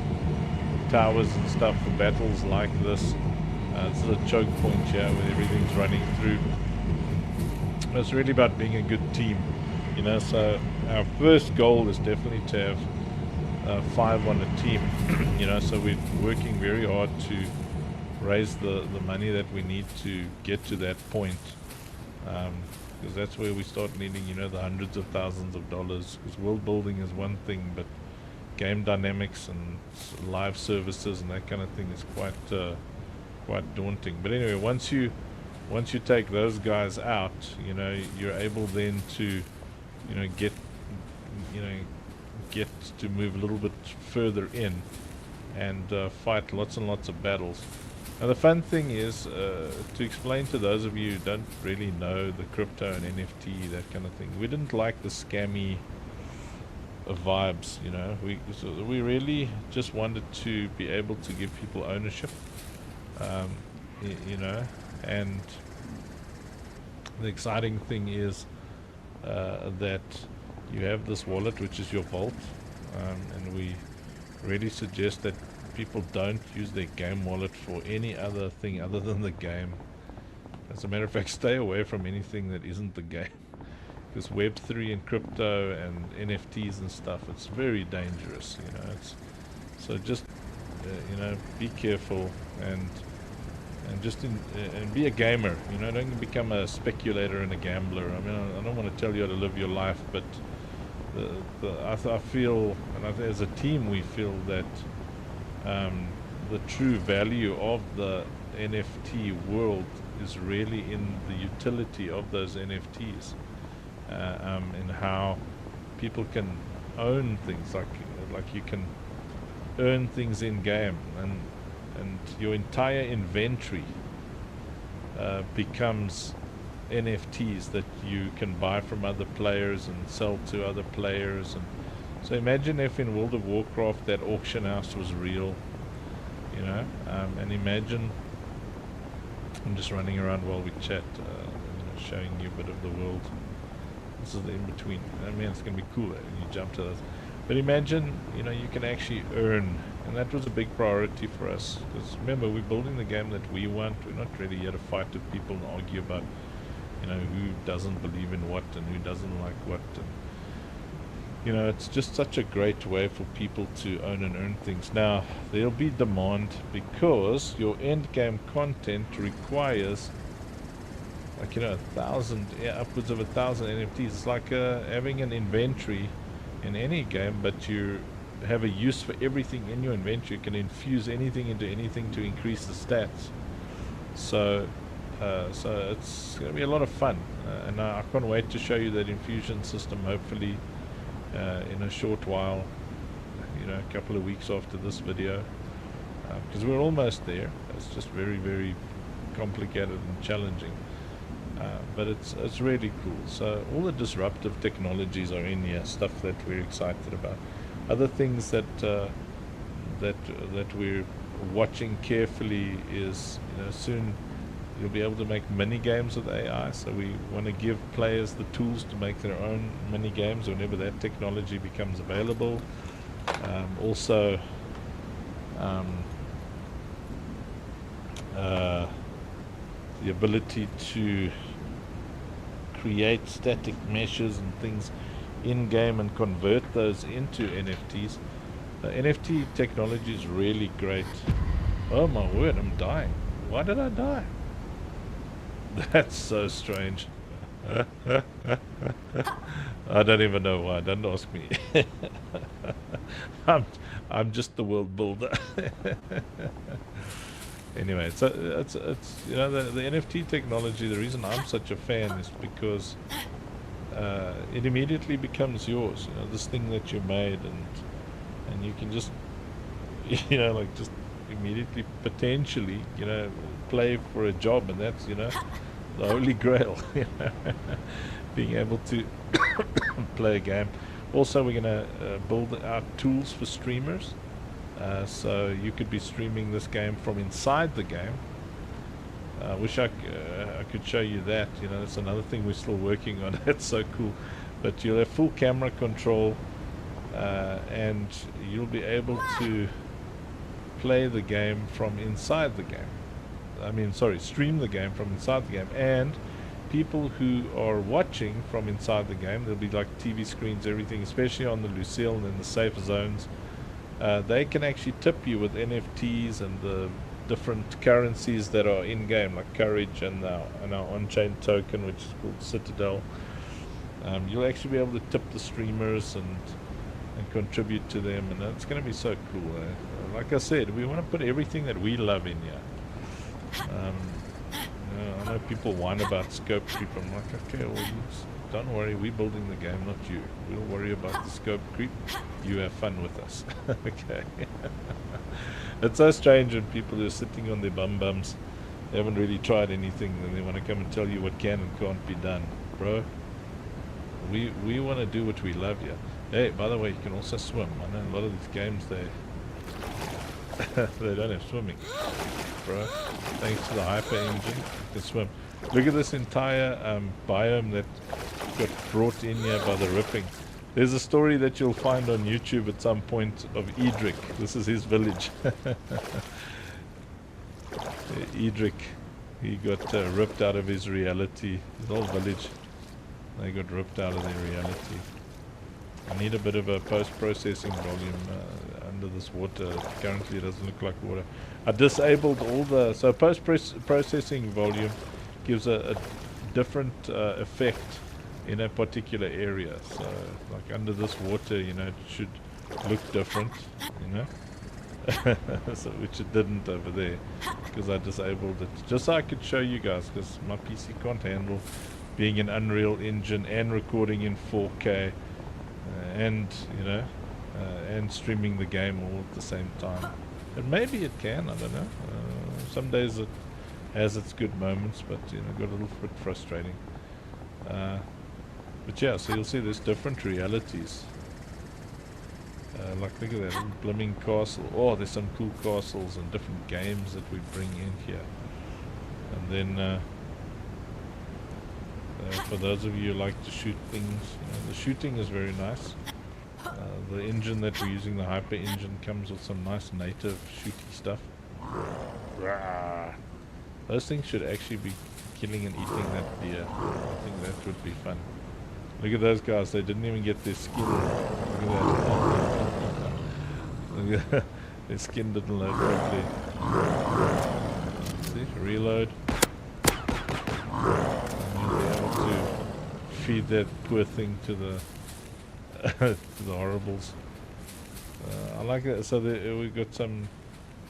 towers and stuff for battles like this. This is a choke point here where everything's running through. It's really about being a good team, so our first goal is definitely to have 5 on a team. So we're working very hard to raise the money that we need to get to that point, because that's where we start needing the hundreds of thousands of dollars, because world building is one thing, but game dynamics and live services and that kind of thing is quite daunting. But anyway, once you take those guys out, you're able then to get to move a little bit further in and fight lots and lots of battles. Now the fun thing is to explain to those of you who don't really know the crypto and NFT, that kind of thing. We didn't like the scammy vibes, we really just wanted to be able to give people ownership, and the exciting thing is that you have this wallet, which is your vault, and we really suggest that people don't use their game wallet for any other thing other than the game. As a matter of fact, stay away from anything that isn't the game, because Web3 and crypto and NFTs and stuff, it's very dangerous, so just be careful and just and be a gamer, don't become a speculator and a gambler. I mean, I don't want to tell you how to live your life, but I feel, and as a team we feel that the true value of the NFT world is really in the utility of those NFTs, and how people can own things, like you can earn things in game, and your entire inventory becomes NFTs that you can buy from other players and sell to other players. And so imagine if in World of Warcraft that auction house was real, and imagine, I'm just running around while we chat, showing you a bit of the world. This is the in-between. I mean, it's going to be cool when you jump to those. But imagine, you can actually earn, and that was a big priority for us, because remember, we're building the game that we want. We're not really here to fight with people and argue about, who doesn't believe in what and who doesn't like what. And, it's just such a great way for people to own and earn things. Now, there'll be demand because your end game content requires, like, 1,000, upwards of 1,000 NFTs. It's like having an inventory in any game, but you have a use for everything in your inventory. You can infuse anything into anything to increase the stats. So it's going to be a lot of fun, and I can't wait to show you that infusion system, hopefully in a short while, a couple of weeks after this video, because we're almost there. It's just very, very complicated and challenging, but it's really cool. So all the disruptive technologies are in here, stuff that we're excited about. Other things that we're watching carefully is, soon you'll be able to make mini games with AI. So we want to give players the tools to make their own mini games whenever that technology becomes available. Also, the ability to create static meshes and things in-game and convert those into NFTs. NFT technology is really great. Oh my word, I'm dying. Why did I die? That's so strange. I don't even know why. Don't ask me. I'm just the world builder. Anyway, so it's the NFT technology. The reason I'm such a fan is because it immediately becomes yours. This thing that you made, and you can just just immediately potentially play for a job, and that's the holy grail. being able to play a game. Also, we're going to build out tools for streamers, so you could be streaming this game from inside the game. I wish I could show you that. You know, that's another thing we're still working on. It's so cool. But you'll have full camera control, and you'll be able to play the game from inside the game. I mean, sorry, stream the game from inside the game. And people who are watching from inside the game, there'll be like TV screens, everything, especially on the Lucille and in the safe zones. They can actually tip you with NFTs and the different currencies that are in game, like Courage and our on-chain token, which is called Citadel. You'll actually be able to tip the streamers and contribute to them, and it's going to be so cool. Like I said, we want to put everything that we love in here. I know people whine about scope creep. I'm like, okay, well, don't worry, we're building the game, not you. We'll worry about the scope creep. You have fun with us. Okay. It's so strange when people are sitting on their bums, they haven't really tried anything, and they want to come and tell you what can and can't be done. Bro, we want to do what we love here. Hey, by the way, you can also swim. I know a lot of these games, they don't have swimming. Bro, thanks to the hyper engine, you can swim. Look at this entire biome that got brought in here by the ripping. There's a story that you'll find on YouTube at some point of Edric. This is his village. Edric, he got ripped out of his reality. His whole village, they got ripped out of their reality. I need a bit of a post-processing volume under this water. Currently it doesn't look like water. I disabled all the... So post-processing volume gives a different effect in a particular area. So like under this water, you know, it should look different, you know. So, which it didn't over there because I disabled it. Just so I could show you guys, because my PC can't handle being an Unreal Engine and recording in 4K. And you know, and streaming the game all at the same time. And maybe it can, I don't know. Some days it has its good moments, but you know, got a little bit frustrating. But yeah, so you'll see there's different realities. Like look at that little blooming castle. Oh, there's some cool castles and different games that we bring in here. And then for those of you who like to shoot things, you know, the shooting is very nice. The engine that we're using, the hyper engine, comes with some nice native shooty stuff. Those things should actually be killing and eating that deer. I think that would be fun. Look at those guys, they didn't even get their skin. Look at that. Look at that. Their skin didn't load properly. See, reload. Feed that poor thing to the to the horribles. I like that. So we got some.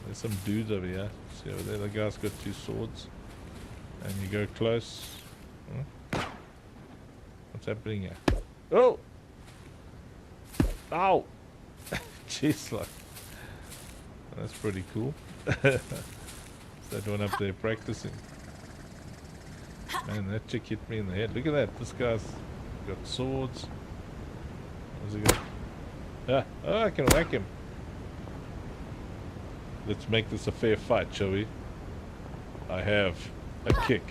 There's some dudes over here. See over there, the guy's got 2 swords, and you go close. What's happening here? Oh! Ow! Jeez, like that's pretty cool. That one up there practicing. Man, that chick hit me in the head. Look at that. This guy's got swords. Where's he got? Ah, oh, I can whack him. Let's make this a fair fight, shall we? I have a kick.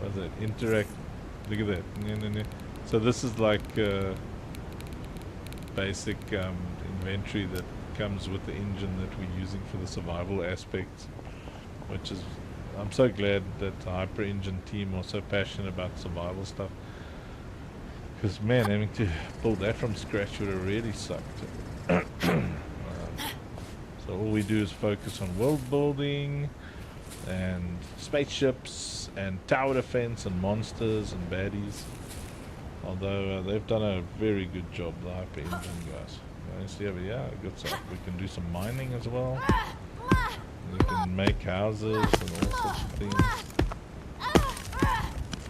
What's that? Interact. Look at that. So this is like basic inventory that comes with the engine that we're using for the survival aspects, which is, I'm so glad that the Hyper Engine team are so passionate about survival stuff, because man, having to build that from scratch would have really sucked. So all we do is focus on world building and spaceships and tower defense and monsters and baddies, although they've done a very good job, the Hyper Engine guys. See over here, we can do some mining as well. We can make houses and all sorts of things.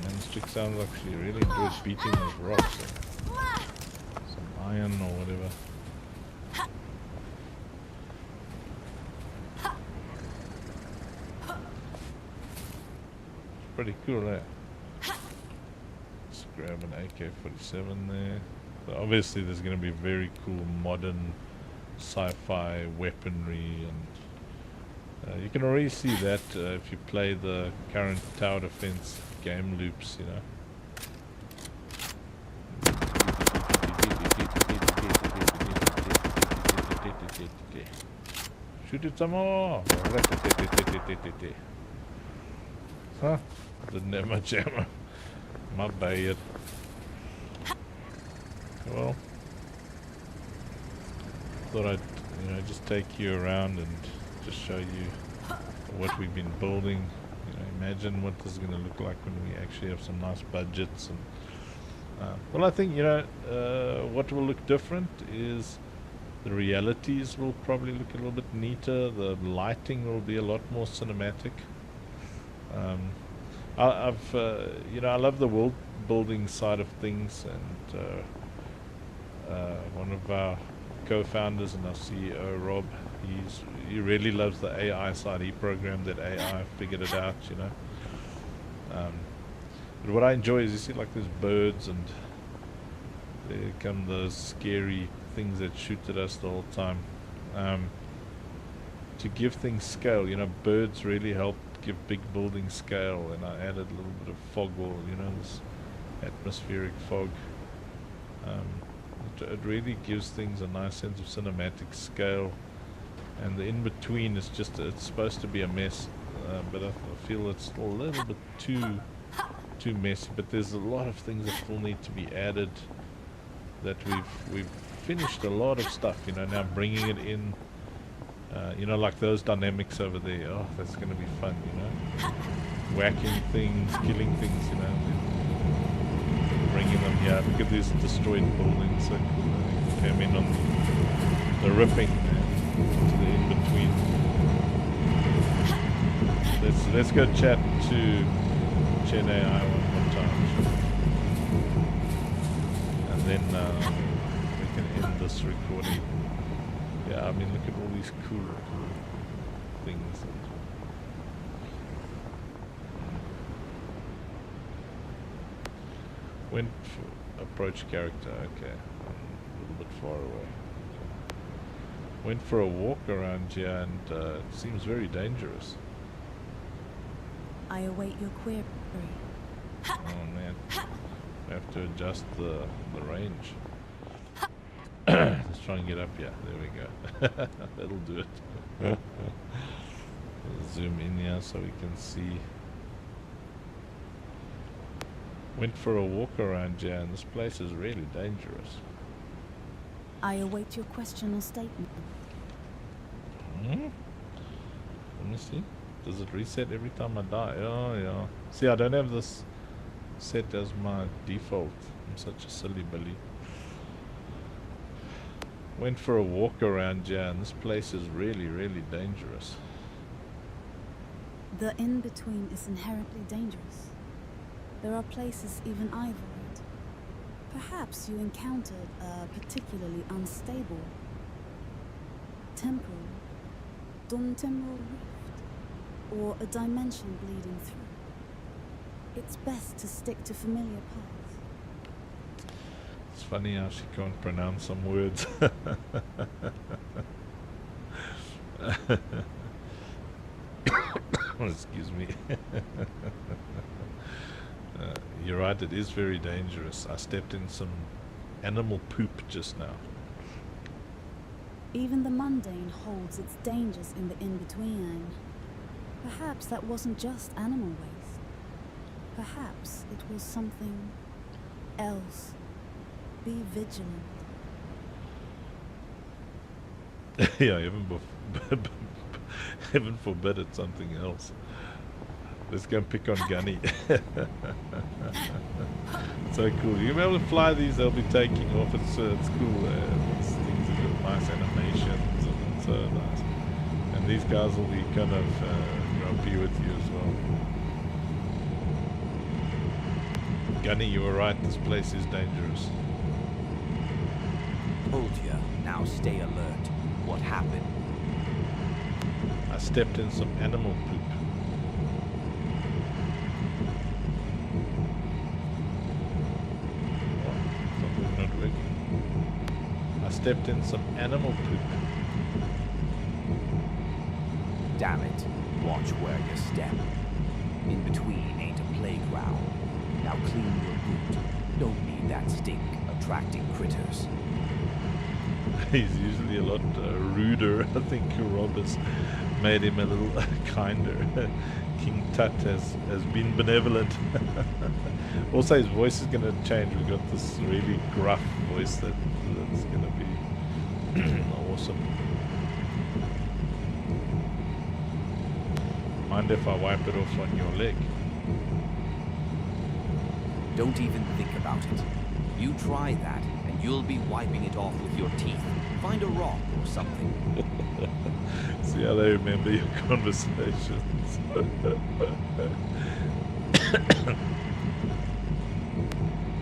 And this chick sounds like she really enjoys beating those rocks. Some iron or whatever. pretty cool, eh? Let's grab an AK-47 there. So obviously there's going to be very cool modern sci-fi weaponry, and you can already see that if you play the current tower defense game loops, you know. Shoot it some more! Huh? Didn't have much ammo. My bad. Well, thought I'd, you know, just take you around and just show you what we've been building. You know, imagine what this is going to look like when we actually have some nice budgets. And well, I think, you know, what will look different is the realities will probably look a little bit neater. The lighting will be a lot more cinematic. You know, I love the world building side of things, and one of our co-founders and our CEO, Rob, he really loves the AI side. He programmed that AI, figured it out, you know. But what I enjoy is you see like these birds, and there come those scary things that shoot at us the whole time. To give things scale, you know, birds really help give big building scale, and I added a little bit of fog wall, you know, this atmospheric fog. It really gives things a nice sense of cinematic scale, and the in-between is just, it's supposed to be a mess, but I feel it's a little bit too messy, but there's a lot of things that still need to be added, that we've finished a lot of stuff, you know, now bringing it in, you know, like those dynamics over there. Oh, that's going to be fun, you know, whacking things, killing things, you know, bringing them here. Look at these destroyed buildings that came in on the ripping to the in-between. Let's go chat to Gen AI one more time, and then we can end this recording. Yeah, I mean, look at all these cool things. Went for approach character, okay. A little bit far away. Went for a walk around here, and it seems very dangerous. I await your query. Oh man, I have to adjust the range. Let's try and get up here. There we go. That'll do it. Zoom in here so we can see. Went for a walk around here, and this place is really dangerous. I await your question or statement. Let me see. Does it reset every time I die? Oh yeah. See, I don't have this set as my default. I'm such a silly Billy. Went for a walk around here, and this place is really, really dangerous. The in-between is inherently dangerous. There are places even I avoid. Perhaps you encountered a particularly unstable temporal, temporal rift, or a dimension bleeding through. It's best to stick to familiar paths. It's funny how she can't pronounce some words. Excuse me. You're right, it is very dangerous. I stepped in some animal poop just now. Even the mundane holds its dangers in the in-between. Perhaps that wasn't just animal waste. Perhaps it was something else. Be vigilant. Yeah, heaven forbid it's something else. Let's go and pick on Gunny. So cool. You'll be able to fly these, they'll be taking off. It's cool. These things have got nice animations, and it's so nice. And these guys will be kind of grumpy with you as well. Gunny, you were right, this place is dangerous. Hold here. Now stay alert. What happened? I stepped in some animal poop. stepped in some animal poop. Damn it. Watch where you step. In between ain't a playground. Now clean your boot. Don't need that stink attracting critters. He's usually a lot ruder. I think Rob has made him a little kinder. King Tut has been benevolent. Also, his voice is going to change. We've got this really gruff voice that's going to be awesome. Mind if I wipe it off on your leg? Don't even think about it. You try that, and you'll be wiping it off with your teeth. Find a rock or something. See how they remember your conversations.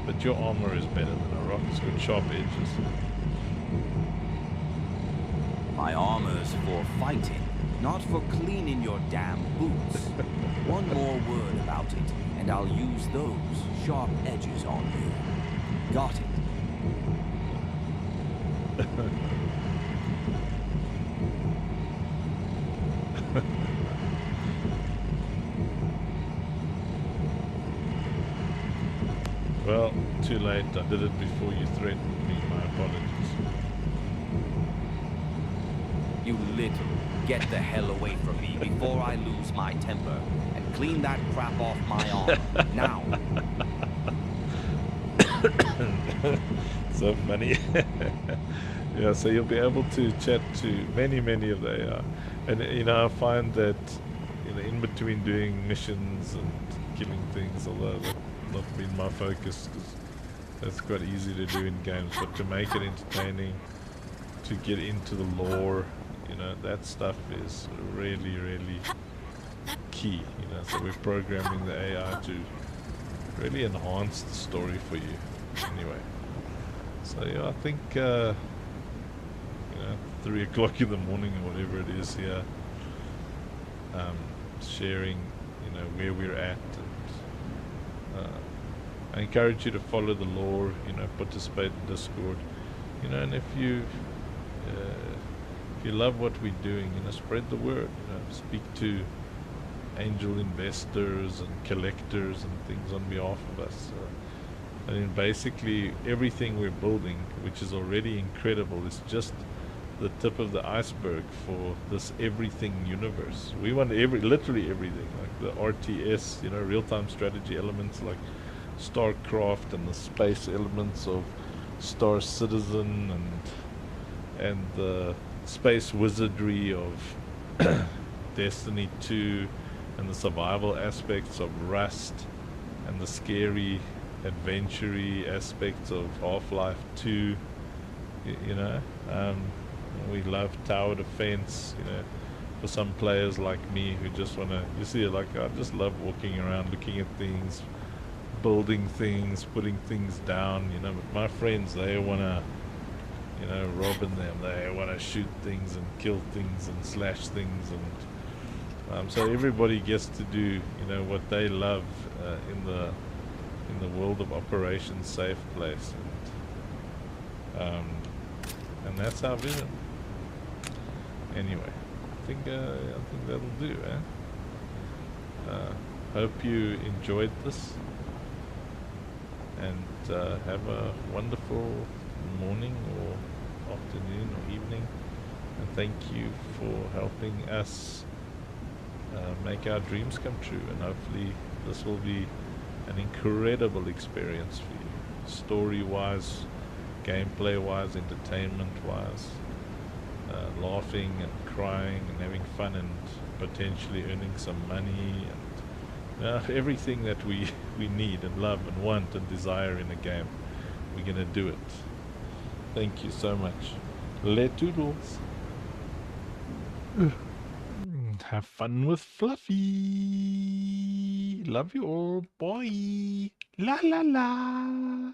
But your armor is better than a rock. It's got sharp edges. My armor's for fighting, not for cleaning your damn boots. One more word about it, and I'll use those sharp edges on you. Got it? Well, too late. I did it before you threatened me. My apologies. You little, get the hell away from me before I lose my temper, and clean that crap off my arm, now. So funny. Yeah, so you'll be able to chat to many of the AI. And, you know, I find that, you know, in between doing missions and killing things, although that's not been my focus, because that's quite easy to do in games, but to make it entertaining, to get into the lore, you know, that stuff is really key, you know. So we're programming the AI to really enhance the story for you anyway. So yeah, I think you know, 3 o'clock in the morning or whatever it is here, sharing, you know, where we're at, and I encourage you to follow the lore, you know, participate in Discord, you know, and if you love what we're doing, you know, spread the word, you know, speak to angel investors and collectors and things on behalf of us. I mean, basically everything we're building, which is already incredible, is just the tip of the iceberg for this everything universe. We want literally everything, like the RTS, you know, real-time strategy elements like StarCraft, and the space elements of Star Citizen, and the space wizardry of Destiny 2, and the survival aspects of Rust, and the scary adventure-y aspects of Half-Life 2, you know. We love tower defense, you know, for some players like me who just want to, you see, like, I just love walking around, looking at things, building things, putting things down, you know. But my friends, they want to, you know, Rob and them, they want to shoot things and kill things and slash things, and so everybody gets to do, you know, what they love in the world of Operation Safe Place, and that's our vision. Anyway, I think that'll do, hope you enjoyed this, and have a wonderful morning or afternoon or evening, and thank you for helping us make our dreams come true, and hopefully this will be an incredible experience for you, story-wise, gameplay-wise, entertainment-wise, laughing and crying and having fun and potentially earning some money, and everything that we need and love and want and desire in a game. We're gonna do it. Thank you so much. Les toodles. Have fun with Fluffy. Love you all. Bye. La la la.